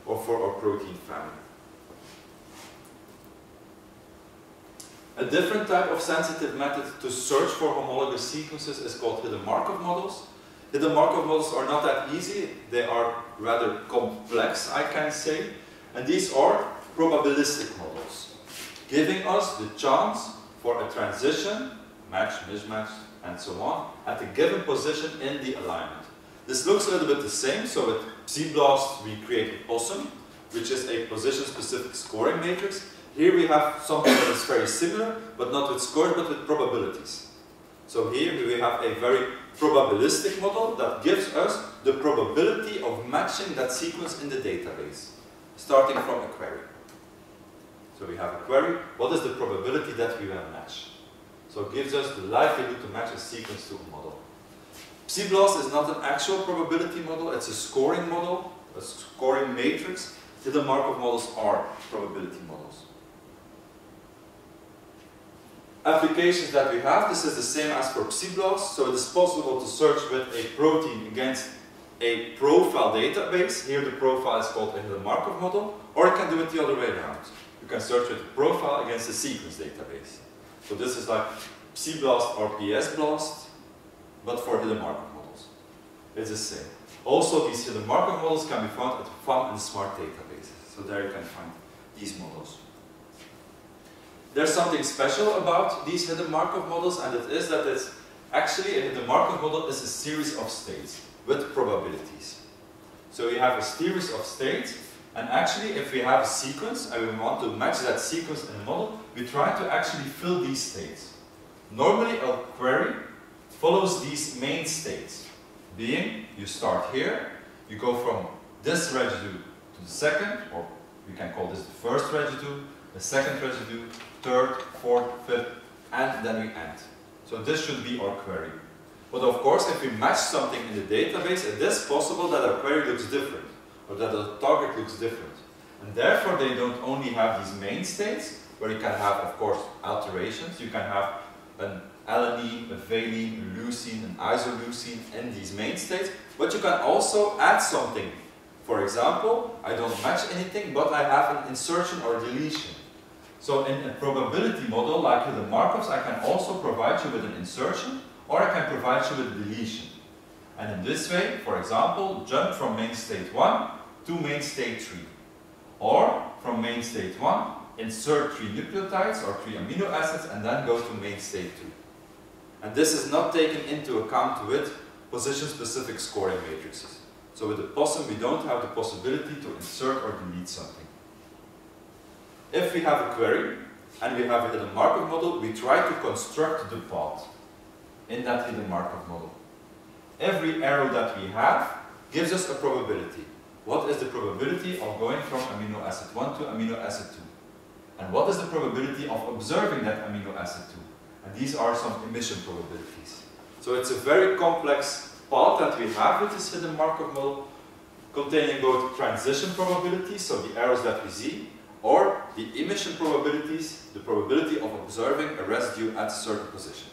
or for our protein family. A different type of sensitive method to search for homologous sequences is called hidden Markov models. Hidden Markov models are not that easy, they are rather complex, I can say, and these are probabilistic models, giving us the chance for a transition, match, mismatch, and so on, at a given position in the alignment. This looks a little bit the same, so with PSI-BLAST we create a possum, which is a position-specific scoring matrix. Here we have something that is very similar, but not with scores, but with probabilities. So here we have a very probabilistic model that gives us the probability of matching that sequence in the database, starting from a query. So we have a query, what is the probability that we will match? So it gives us the likelihood to match a sequence to a model. PSI-BLAST is not an actual probability model, it's a scoring model, a scoring matrix. Hidden Markov models are probability models. Applications that we have, this is the same as for PSI-BLAST, so it is possible to search with a protein against a profile database. Here the profile is called a hidden Markov model, or you can do it the other way around. You can search with a profile against a sequence database. So this is like PSI-BLAST or PS-BLAST, but for hidden Markov models. It's the same. Also, these hidden Markov models can be found at FAM and SMART databases, so there you can find these models. There's something special about these hidden Markov models, and it is that it's actually a hidden Markov model is a series of states with probabilities. So we have a series of states, and actually if we have a sequence and we want to match that sequence in a model, we try to actually fill these states. Normally a query follows these main states, being you start here, you go from this residue to the second, or we can call this the first residue, the second residue, third, fourth, fifth, and then we end. So this should be our query. But of course, if we match something in the database, it is possible that our query looks different, or that the target looks different. And therefore, they don't only have these main states, where you can have, of course, alterations. You can have an alanine, a valine, a leucine, an isoleucine in these main states, but you can also add something. For example, I don't match anything, but I have an insertion or deletion. So in a probability model like the Markovs, I can also provide you with an insertion, or I can provide you with a deletion. And in this way, for example, jump from main state 1 to main state 3. Or from main state 1, insert 3 nucleotides or 3 amino acids and then go to main state 2. And this is not taken into account with position-specific scoring matrices. So with the POSSUM, we don't have the possibility to insert or delete something. If we have a query and we have a hidden Markov model, we try to construct the path in that hidden Markov model. Every arrow that we have gives us a probability. What is the probability of going from amino acid 1 to amino acid 2? And what is the probability of observing that amino acid 2? And these are some emission probabilities. So it's a very complex path that we have with this hidden Markov model, containing both transition probabilities, so the arrows that we see, or the emission probabilities, the probability of observing a residue at a certain position.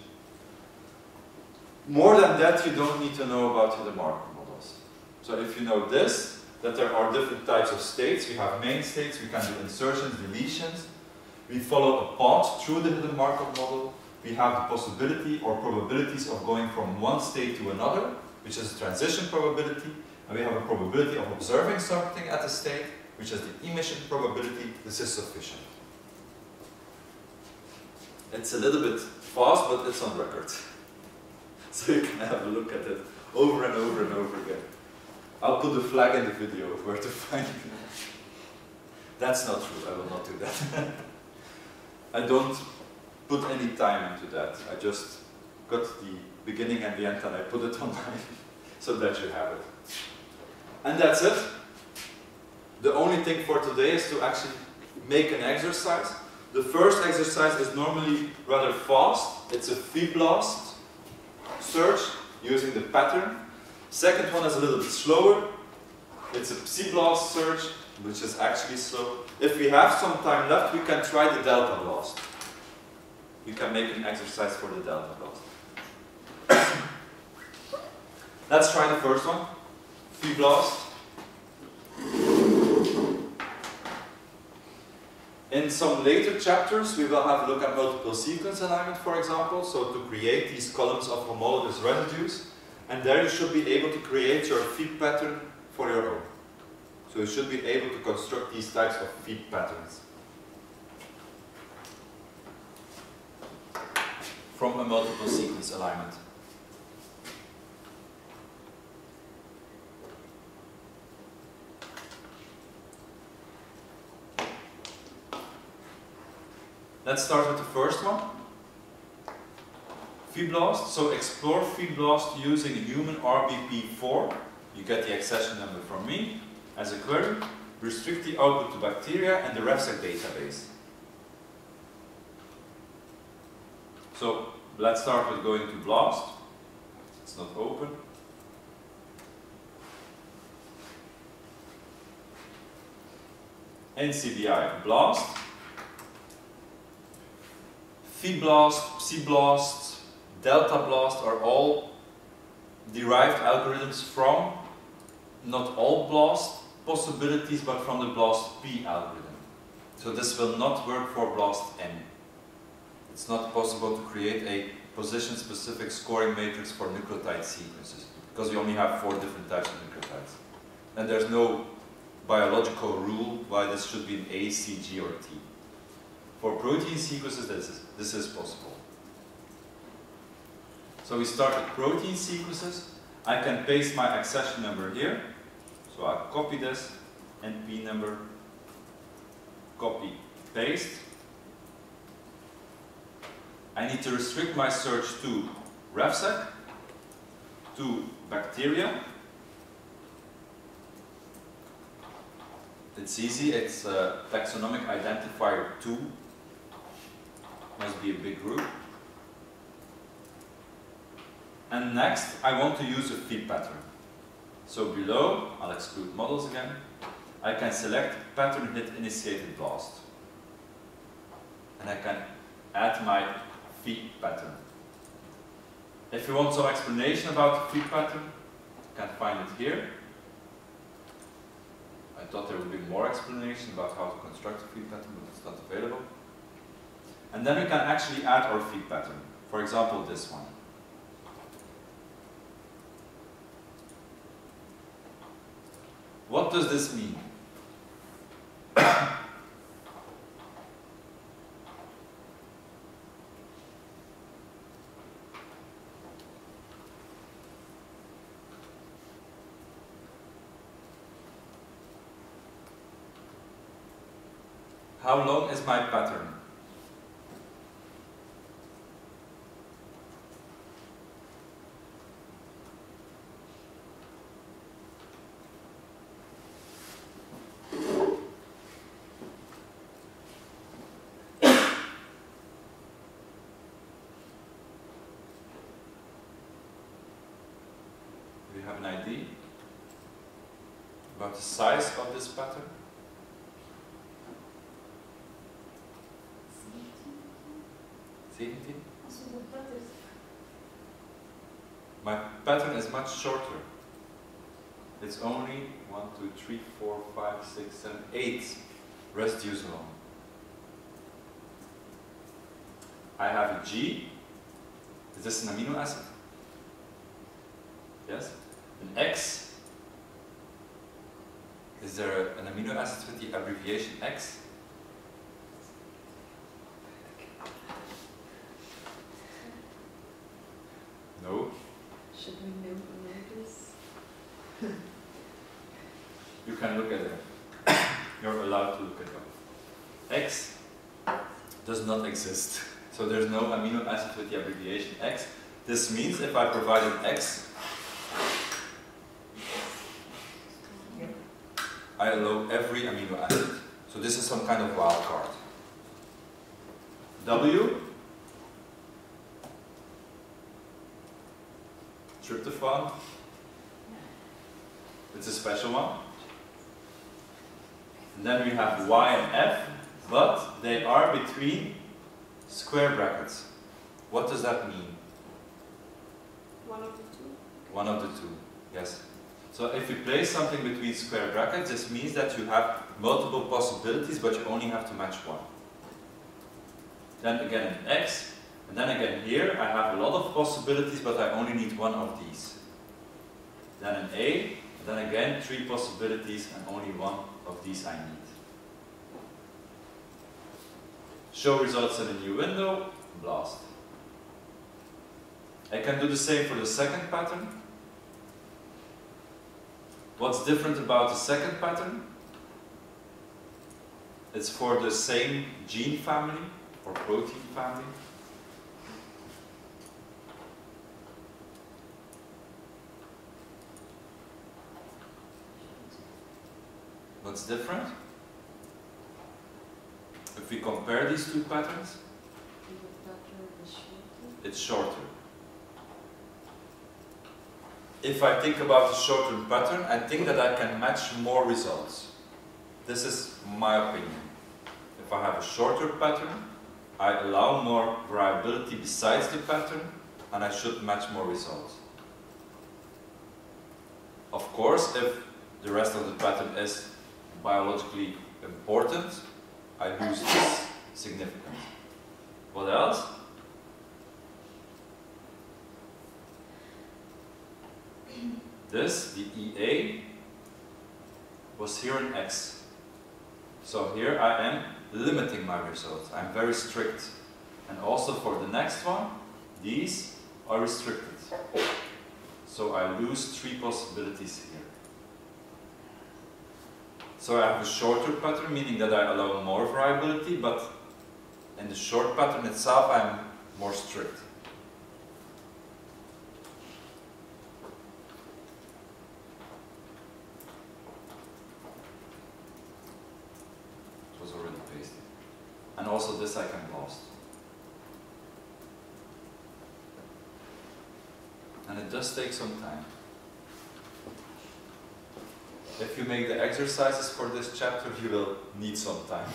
More than that, you don't need to know about hidden Markov models. So if you know this, that there are different types of states, we have main states, we can do insertions, deletions, we follow a path through the hidden Markov model, we have the possibility or probabilities of going from one state to another, which is a transition probability, and we have a probability of observing something at a state, which is the emission probability. This is sufficient. It's a little bit fast, but it's on record. So you can have a look at it over and over and over again. I'll put a flag in the video of where to find it. That's not true, I will not do that. I don't put any time into that. I just got the beginning and the end and I put it online so that you have it. And that's it. The only thing for today is to actually make an exercise. The first exercise is normally rather fast. It's a fblast search using the pattern. Second one is a little bit slower. It's a psi-blast search, which is actually slow. If we have some time left, we can try the delta blast. You can make an exercise for the delta blast. Let's try the first one. Phi-blast. In some later chapters, we will have a look at multiple sequence alignment, for example, so to create these columns of homologous residues, and there you should be able to create your feed pattern for your own. So you should be able to construct these types of feed patterns from a multiple sequence alignment. Let's start with the first one. Phi-blast. So explore Phi-blast using human RBP4. You get the accession number from me as a query. Restrict the output to bacteria and the RefSec database. So let's start with going to blast. It's not open. NCBI blast. Phi-blast, psi-blast, delta blast are all derived algorithms from not all blast possibilities, but from the blast P algorithm. So this will not work for blast N. It's not possible to create a position-specific scoring matrix for nucleotide sequences, because we only have 4 different types of nucleotides. And there's no biological rule why this should be an A, C, G, or T. For protein sequences, this is possible. So we start with protein sequences. I can paste my accession number here. So I copy this, NP number, copy, paste. I need to restrict my search to RefSec, to bacteria. It's easy, it's taxonomic identifier 2. Must be a big group. And next, I want to use a feed pattern. So below, I'll exclude models again. I can select pattern hit initiated blast. and I can add my feed pattern. If you want some explanation about the feed pattern, you can find it here. I thought there would be more explanation about how to construct a feed pattern, but it's not available. And then we can actually add our feed pattern. For example, this one. What does this mean? How long is my pattern? Do you have an idea about the size of this pattern? 17? My pattern is much shorter. It's only 1, 2, 3, 4, 5, 6, 7, 8 residues long. I have a G. Is this an amino acid? Yes? An X. Is there an amino acid with the abbreviation X? No. Should we know this? You can look at it. You're allowed to look at it. X does not exist. So there's no amino acid with the abbreviation X. This means if I provide an X, I allow every amino acid. So this is some kind of wild card. W, tryptophan, it's a special one. And then we have Y and F, but they are between square brackets. What does that mean? One of the two. One of the two, yes. So if you place something between square brackets, this means that you have multiple possibilities, but you only have to match one. Then again an X, and then again here, I have a lot of possibilities, but I only need one of these. Then an A, and then again 3 possibilities, and only one of these I need. Show results in a new window, blast. I can do the same for the second pattern. What's different about the second pattern? It's for the same gene family or protein family. What's different? If we compare these two patterns, it's shorter. If I think about a shortened pattern, I think that I can match more results. This is my opinion. If I have a shorter pattern, I allow more variability besides the pattern, and I should match more results. Of course, if the rest of the pattern is biologically important, I lose this significance. What else? This, the EA, was here in X. So here I am limiting my results. I'm very strict. And also for the next one, these are restricted. So I lose 3 possibilities here. So I have a shorter pattern, meaning that I allow more variability, but in the short pattern itself, I'm more strict. It was already pasted. And also this I can blast. And it does take some time. If you make the exercises for this chapter, you will need some time.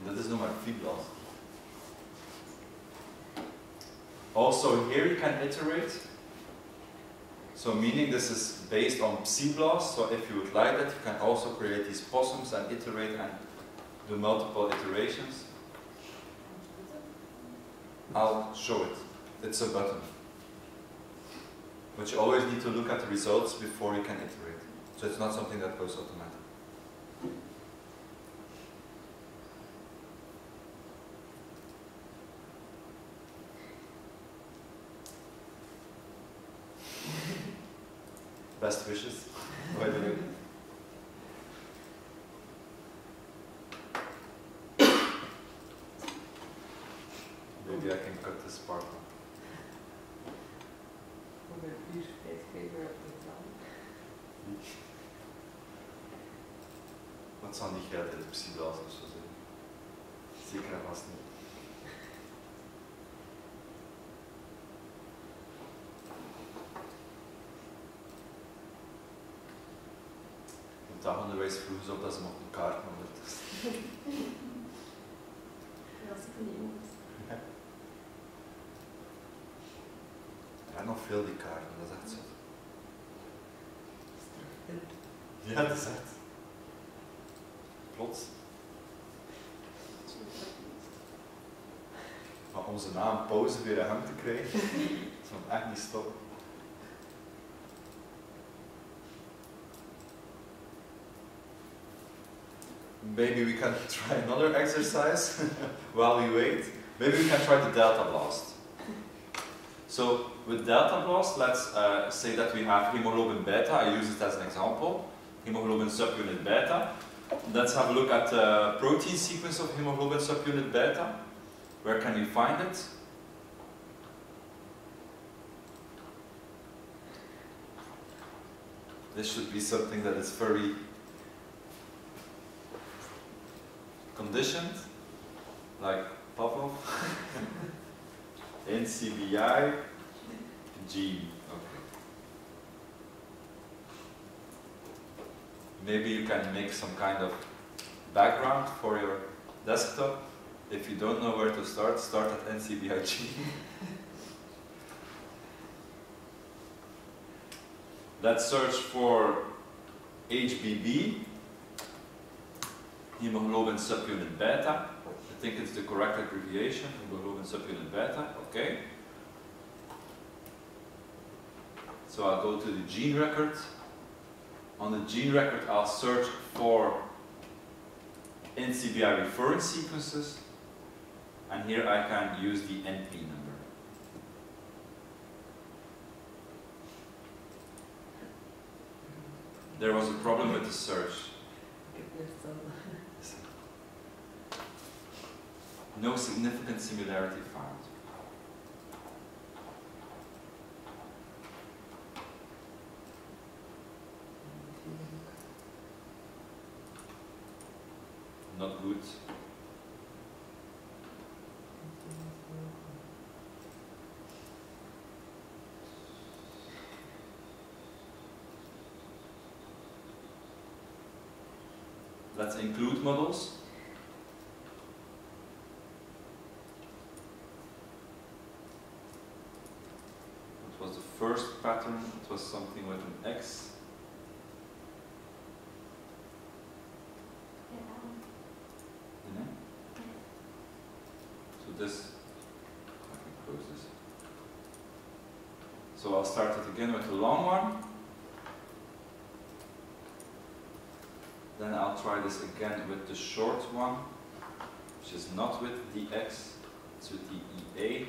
Dat is nog maar fibblast. Also here you can iterate. So meaning this is based on psi-blast, so if you would like that, you can also create these possums and iterate and do multiple iterations. I'll show it. It's a button. But you always need to look at the results before you can iterate. So it's not something that goes automatic. Best wishes, by the way. Maybe I can cut this part off. Wat zal niet geld in de psi-blaas of zo zijn? Zeker en vast niet. Op het onderwijs vroegen ze op dat ze mochten kaarten ondertussen. Dat is niet goed. Ja, nog veel die kaarten, dat is echt zo. Ja, dat is echt. Plots. Maar om ze na een pauze weer een hang te krijgen, dat zal echt niet stoppen. Maybe we can try another exercise while we wait. Maybe we can try the delta blast. So with delta blast, let's say that we have hemoglobin beta. I use it as an example. Hemoglobin subunit beta. Let's have a look at the protein sequence of hemoglobin subunit beta. Where can we find it? This should be something that is very conditioned, like Pavlov. NCBI gene. Okay. Maybe you can make some kind of background for your desktop. If you don't know where to start at NCBI gene. Let's search for HBB, hemoglobin subunit beta. I think it's the correct abbreviation, hemoglobin subunit beta, okay. So I'll go to the gene record. On the gene record I'll search for NCBI reference sequences, and here I can use the NP number. There was a problem with the search. No significant similarity found. Not good. Let's include models. What was the first pattern? It was something with an X. Yeah. So this, I can close this. So I'll start it again with the long one. Then I'll try this again with the short one, which is not with the X, it's with the EA.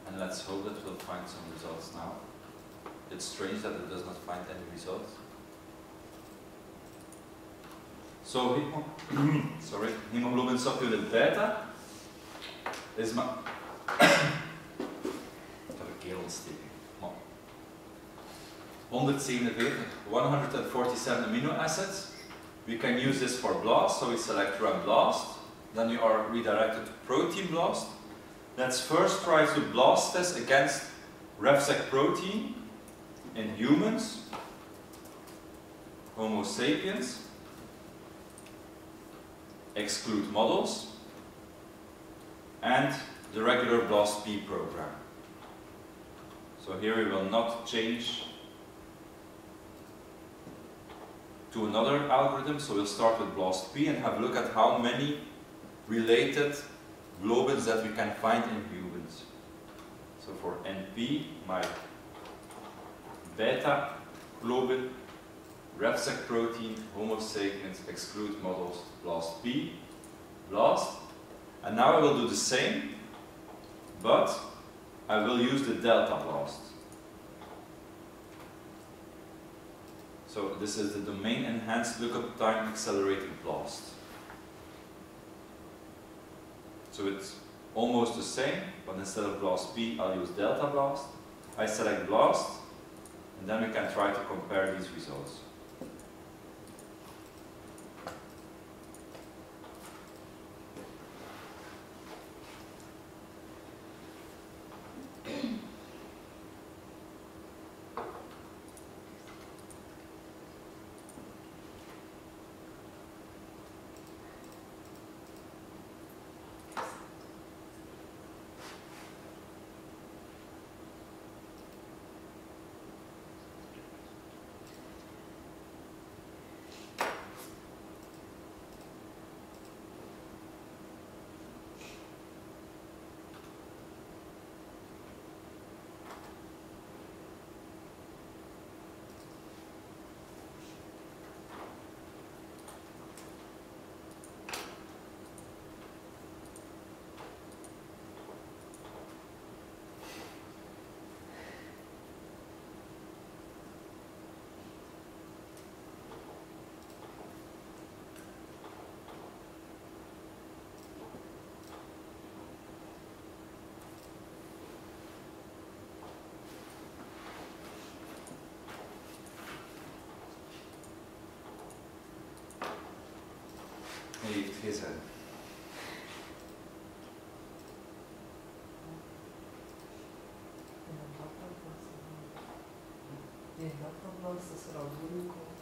And let's hope that we'll find some results now. It's strange that it does not find any results. So, hemoglobin subunit beta is my... Ik heb een keelontsteking. 147 amino acids. We can use this for blast, so we select run blast. Then you are redirected to protein blast. Let's first try to blast this against RevSec protein in humans, Homo sapiens. exclude models, and the regular BLAST-P program. So here we will not change to another algorithm, so we'll start with BLAST-P and have a look at how many related globins that we can find in humans. So for NP, my beta globin, RevSec protein, Homo sapiens, exclude models, BLAST-P, BLAST. And now I will do the same, but I will use the delta BLAST. So this is the domain enhanced lookup time accelerated BLAST. So it's almost the same, but instead of BLAST-P, I'll use delta BLAST. I select BLAST, and then we can try to compare these results. Heeft geen zin. Die datablast is er al doorgekomen.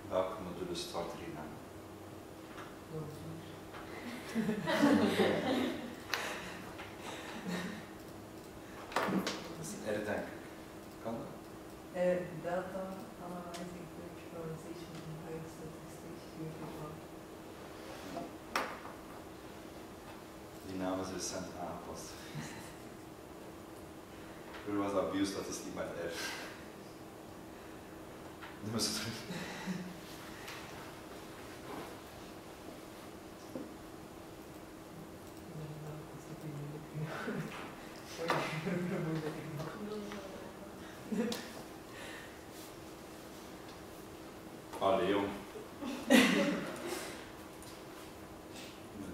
Welke module start er hierna? Dat is R, denk ik. Kan dat? Data analyzing visualization and biostatistics using Die naam is recent aangepast. Vroeger was dat biostatistiek met R. Nu is het Allee jong. De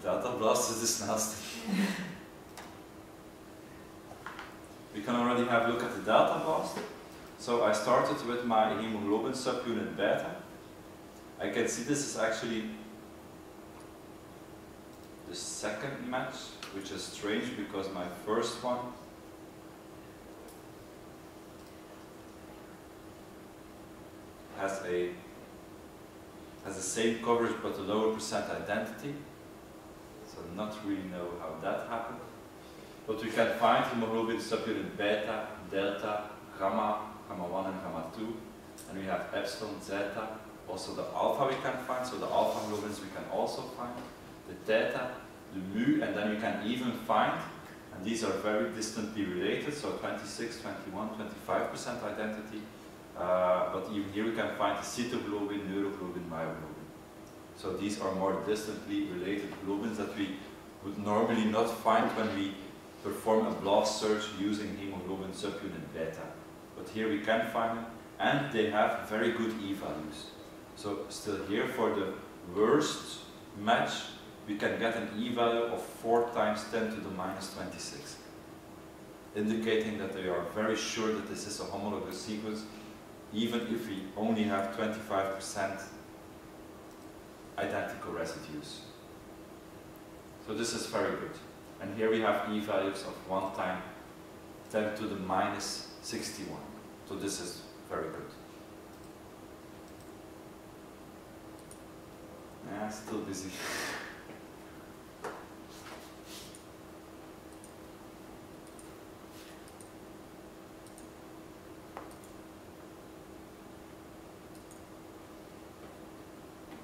datablast is de snelste. We can already have a look at the datablast. So I started with my hemoglobin subunit beta. I can see this is actually the second match, which is strange because my first one has the same coverage but a lower percent identity. So not really know how that happened. But we can find hemoglobin subunit beta, delta, gamma, gamma 1 and gamma 2, and we have epsilon, zeta, also the alpha we can find, so the alpha globins we can also find, the theta, the mu, and then we can even find, and these are very distantly related, so 26, 21, 25% identity, but even here we can find the cytoglobin, neuroglobin, myoglobin. So these are more distantly related globins that we would normally not find when we perform a blast search using hemoglobin subunit beta. But here we can find them, and they have very good e-values. So still here for the worst match, we can get an e-value of 4 times 10 to the minus 26, indicating that they are very sure that this is a homologous sequence, even if we only have 25% identical residues. So this is very good. And here we have e-values of 1 time 10 to the minus 61. So this is very good. Yeah, still busy.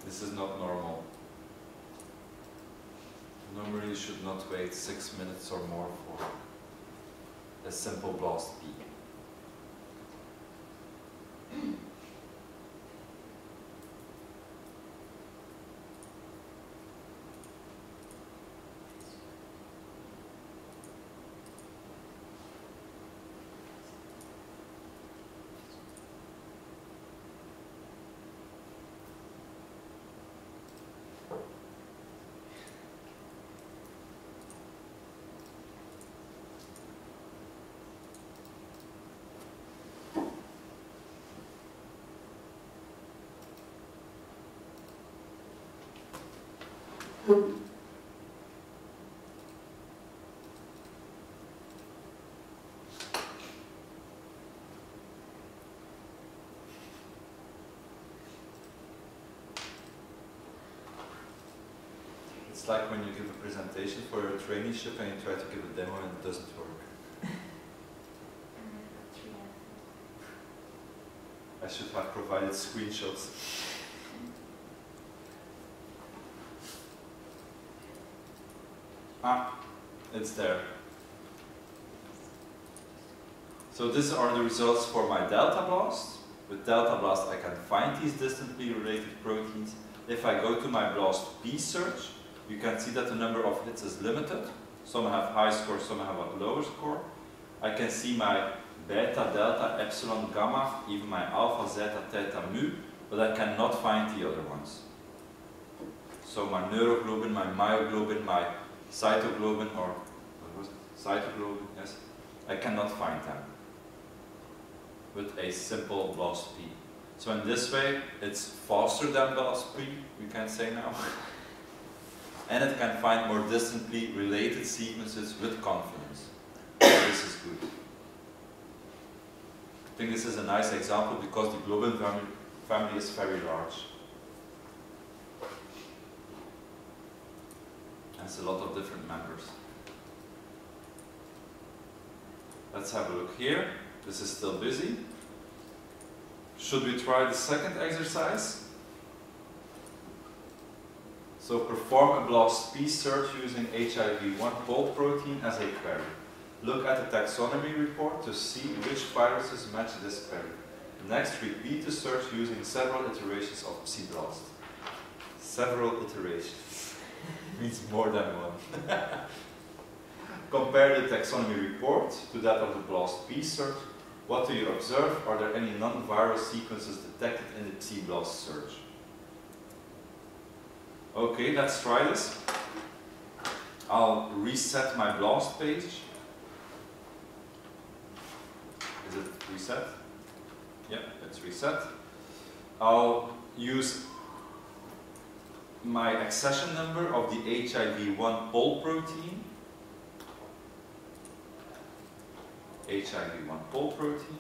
This is not normal. Normally you should not wait 6 minutes or more for a simple blast peak. It's like when you give a presentation for a traineeship and you try to give a demo and it doesn't work. I should have provided screenshots. Ah, it's there. So these are the results for my delta blast. With delta blast I can find these distantly related proteins. If I go to my blast P search, you can see that the number of hits is limited. Some have high score, some have a lower score. I can see my beta, delta, epsilon, gamma, even my alpha, zeta, theta, mu, but I cannot find the other ones. So my neuroglobin, my myoglobin, my cytoglobin, or what was it? Cytoglobin, yes, I cannot find them with a simple blast P. So in this way, it's faster than blast P, we can say now. And it can find more distantly related sequences with confidence. So this is good. I think this is a nice example because the globin family is very large. And it's a lot of different members. Let's have a look here. This is still busy. Should we try the second exercise? So perform a blast P search using HIV-1 pol protein as a query. Look at the taxonomy report to see which viruses match this query. Next, repeat the search using several iterations of psi-blast. Several iterations means more than one. Compare the taxonomy report to that of the blast P search. What do you observe? Are there any non-virus sequences detected in the psi-blast search? Okay, let's try this. I'll reset my blast page. Is it reset? Yeah, it's reset. I'll use my accession number of the HIV-1 pol protein. HIV-1 pol protein.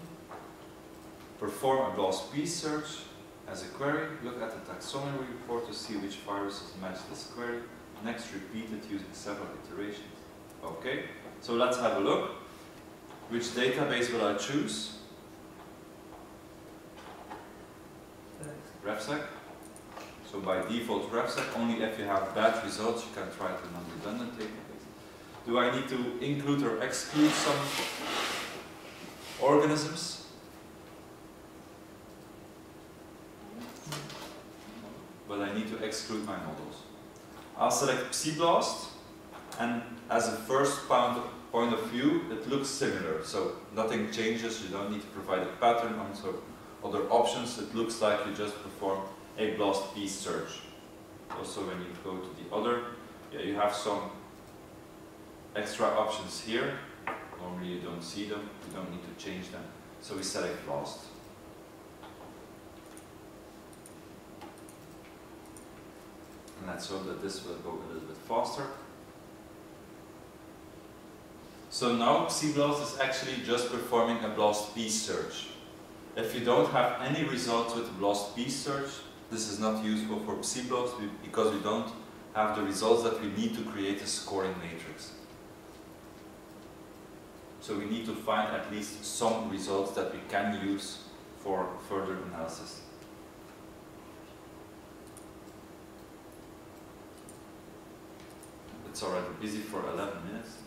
Perform a blast P search as a query. Look at the taxonomy report to see which viruses match this query. Next, repeat it using several iterations. Okay, so let's have a look. Which database will I choose? RefSec. So by default RefSec, only if you have bad results you can try to non-redundant database. Do I need to include or exclude some organisms? But I need to exclude my models. I'll select psi-blast, and as a first point of view, it looks similar. So nothing changes, you don't need to provide a pattern on. So other options, it looks like you just perform a BLAST piece search. Also when you go to the other, yeah, you have some extra options here. Normally you don't see them, you don't need to change them. So we select BLAST. And let's hope that this will go a little bit faster. So now CBLAST is actually just performing a BLAST piece search. If you don't have any results with the BLAST piece search, this is not useful for CBLAST because we don't have the results that we need to create a scoring matrix. So we need to find at least some results that we can use for further analysis. It's already busy for 11 minutes.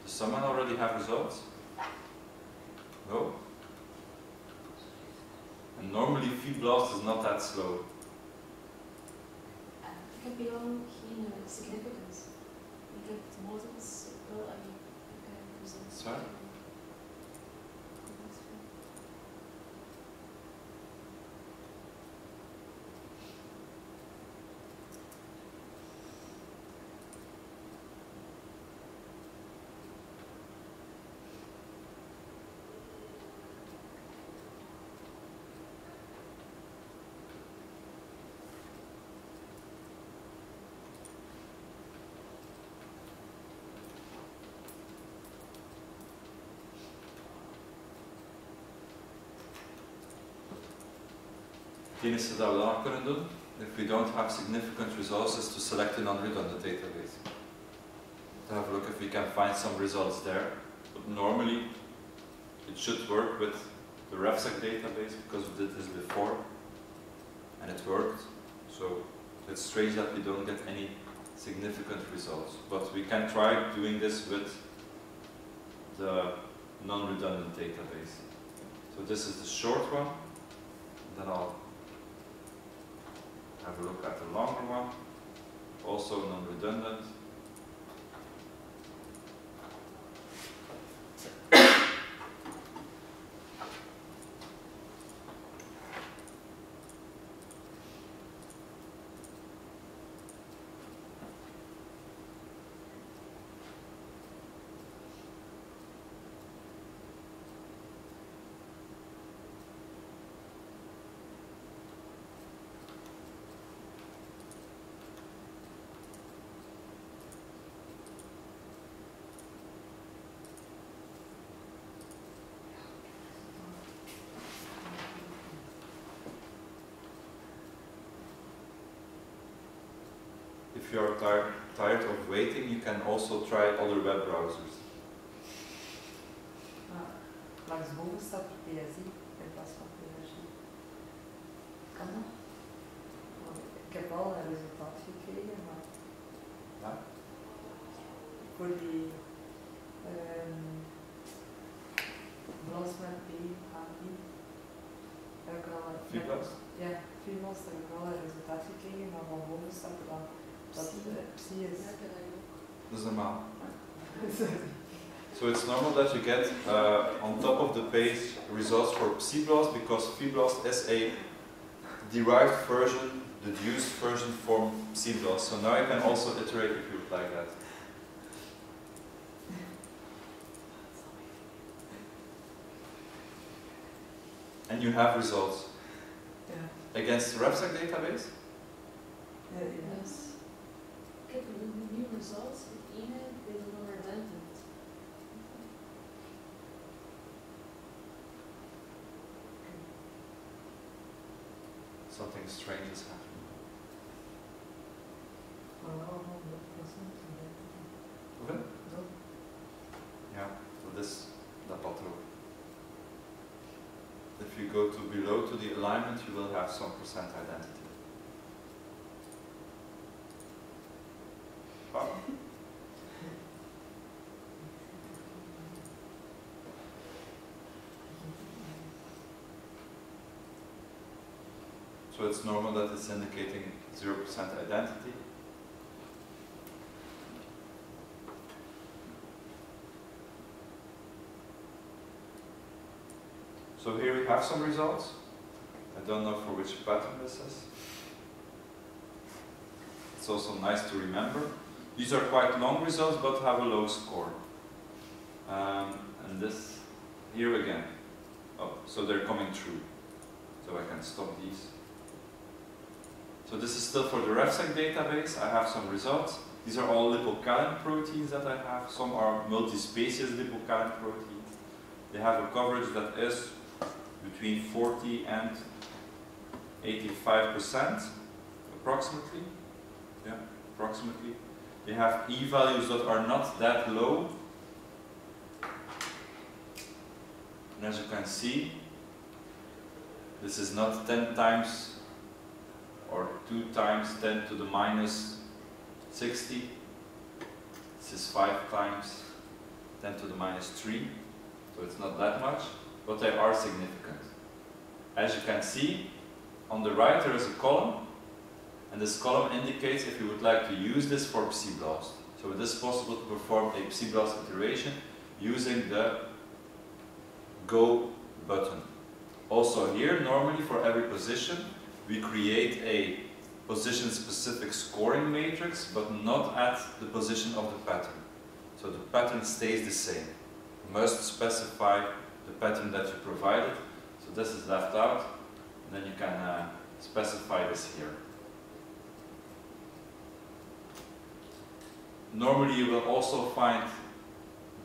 Does someone already have results? No? And normally FeedBlast is not that slow. It can belong in significance. You get models, well, I mean, you can present. Sorry? Het enige dat we dan nog kunnen doen, if we don't have significant results, is to select a non-redundant database. To have a look if we can find some results there. But normally, it should work with the RefSec database because we did this before and it worked. So it's strange that we don't get any significant results. But we can try doing this with the non-redundant database. So this is the short one. Then I'll have a look at the longer one, also non-redundant. If you are tired of waiting, you can also try other web browsers. Langsboven staat er PSI in plaats van PSI. Kan dat? Want ik heb al een resultaat gekregen, maar Ja? voor die blast met PHI heb ik al FeedBlast? ja, FeedBlast heb ik wel een resultaat gekregen, maar van boven staat er dan dat psi is. Dat is normaal. So it's normal that you get on top of the page results for CBLAST because FeedBlast is a derived version, deduced version from CBLAST. So now you can also iterate if you would like that. And you have results against the RefSec database? Yes. Get new results with email with non-redundant. Something strange is happening. Hoeveel? Ja, dat is dat patroon. If you go to below to the alignment, you will have some percent identity. Wow. So it's normal that it's indicating 0% identity. So here we have some results. I don't know for which pattern this is. It's also nice to remember. These are quite long results but have a low score. And this here again. Oh, so they're coming through. So I can stop these. So this is still for the RefSec database. I have some results. These are all lipocalin proteins that I have. Some are multi-species lipocalin proteins. They have a coverage that is between 40 and 85%, approximately. Yeah, approximately. They have E-values that are not that low. And as you can see, this is not 10 times or 2 times 10 to the minus 60. This is 5 times 10 to the minus 3. So it's not that much, but they are significant. As you can see, on the right there is a column, and this column indicates if you would like to use this for PSI-BLAST. So it is possible to perform a PSI-BLAST iteration using the Go button. Also here, normally for every position, we create a position-specific scoring matrix, but not at the position of the pattern. So the pattern stays the same. You must specify the pattern that you provided. So this is left out, and then you can specify this here. Normally you will also find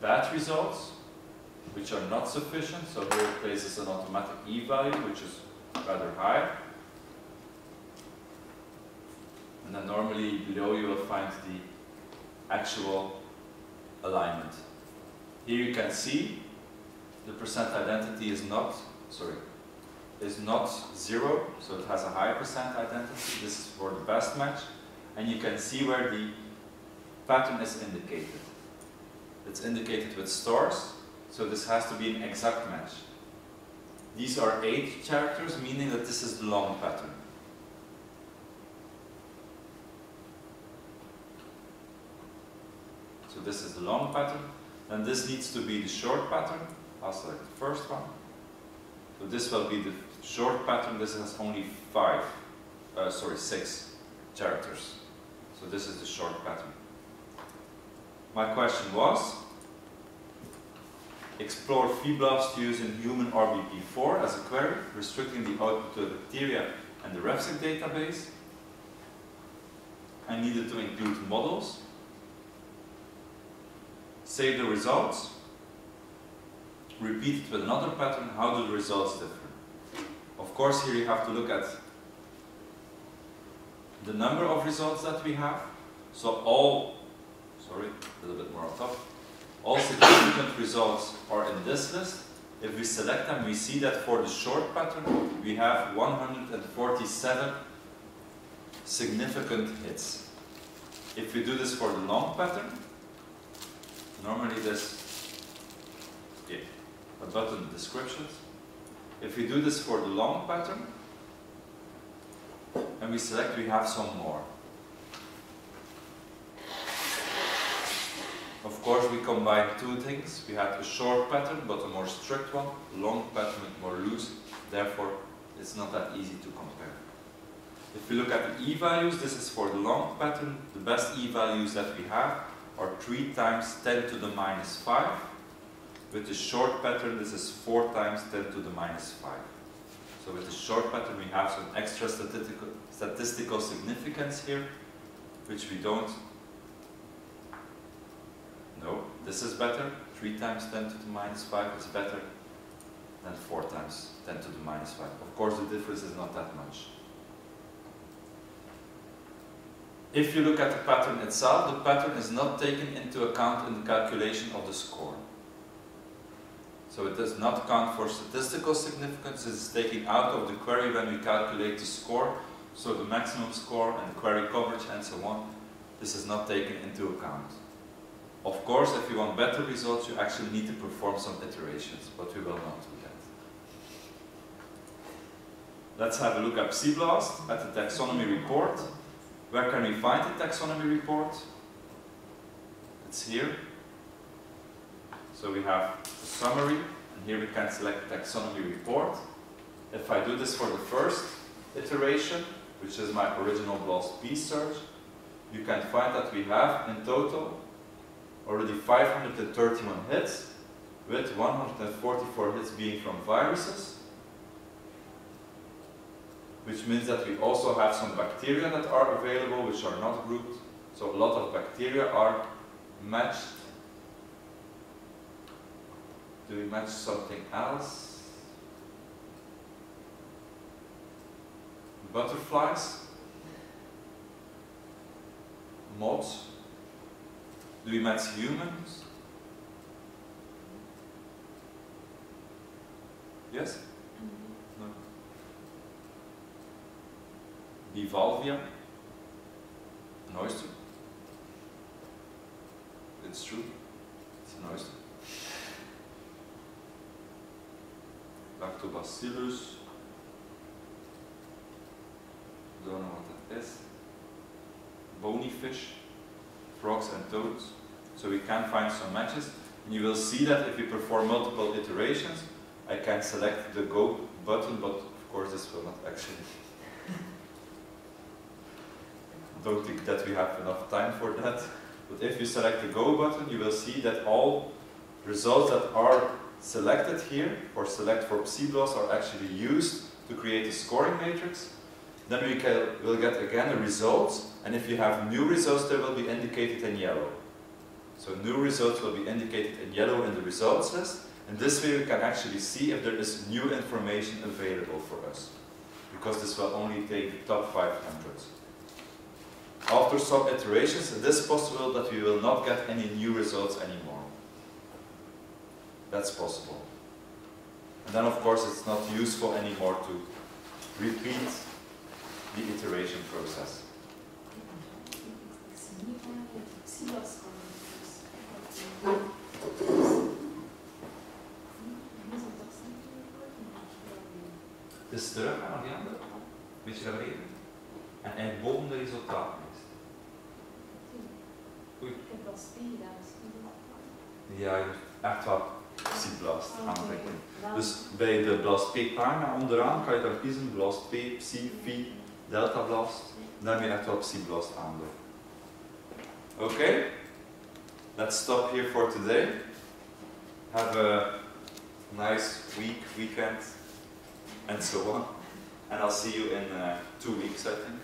bad results, which are not sufficient. So here it places an automatic E-value, which is rather high. And then normally below you will find the actual alignment. Here you can see the percent identity is not 0, so it has a high percent identity. This is for the best match. And you can see where the pattern is indicated. It's indicated with stars, so this has to be an exact match. These are 8 characters, meaning that this is the long pattern. So this is the long pattern, and this needs to be the short pattern. I'll select the first one. So this will be the short pattern. This has only 6 characters. So this is the short pattern. My question was, explore PSI-BLAST using human RBP4 as a query, restricting the output to bacteria and the RefSec database. I needed to include models. Save the results. Repeat it with another pattern. How do the results differ? Of course, here you have to look at the number of results that we have. So a little bit more on top. All significant results are in this list. If we select them, we see that for the short pattern, we have 147 significant hits. If we do this for the long pattern, normally a button descriptions. If we do this for the long pattern, and we select, we have some more. Of course, we combine 2 things. We had a short pattern, but a more strict one, long pattern with more loose. Therefore, it's not that easy to compare. If we look at the E-values, this is for the long pattern. The best E-values that we have are 3 times 10 to the minus 5. With the short pattern, this is 4 times 10 to the minus 5. So with the short pattern, we have some extra statistical significance here, which we don't. No, this is better. 3 times 10 to the minus 5 is better than 4 times 10 to the minus 5. Of course, the difference is not that much. If you look at the pattern itself, the pattern is not taken into account in the calculation of the score. So it does not count for statistical significance. It is taken out of the query when we calculate the score. So the maximum score and the query coverage and so on, this is not taken into account. Of course, if you want better results, you actually need to perform some iterations, but we will not do that. Let's have a look at PSI-BLAST, at the taxonomy report. Where can we find the taxonomy report? It's here. So we have a summary, And here we can select taxonomy report. If I do this for the first iteration, which is my original BLAST P search, you can find that we have in total already 531 hits, with 144 hits being from viruses, which means that we also have some bacteria that are available which are not grouped. So a lot of bacteria are matched. Do we match something else? Butterflies? Moths? Do we match humans? Yes? No. Bivalvia? An oyster? It's true. It's an oyster. Lactobacillus. Don't know what that is. Bony fish, frogs and toads. So we can find some matches. And you will see that if you perform multiple iterations, I can select the go button, but of course this will not actually. Don't think that we have enough time for that. But if you select the go button, you will see that all results that are selected here, or select for PSI-BLAST, are actually used to create a scoring matrix. Then we will get again the results, and if you have new results, they will be indicated in yellow. So new results will be indicated in yellow in the results list, and this way we can actually see if there is new information available for us, because this will only take the top 500. After some iterations, it is possible that we will not get any new results anymore. That's possible. And then of course it's not useful anymore to repeat the iteration process. Dus terug naar die andere, een beetje naar beneden. En eigenlijk boven de resultaten is. Oei. Ik heb wel gedaan, Ja, je moet echt wel PSI-BLAST aanklikken. Dus bij de BLAST P pagina onderaan kan je dan kiezen BLAST P, PSI, Phi, Delta BLAST. Dan heb je echt wel PSI-BLAST aandoen. Okay, let's stop here for today. Have a nice weekend, and so on. And I'll see you in 2 weeks, I think.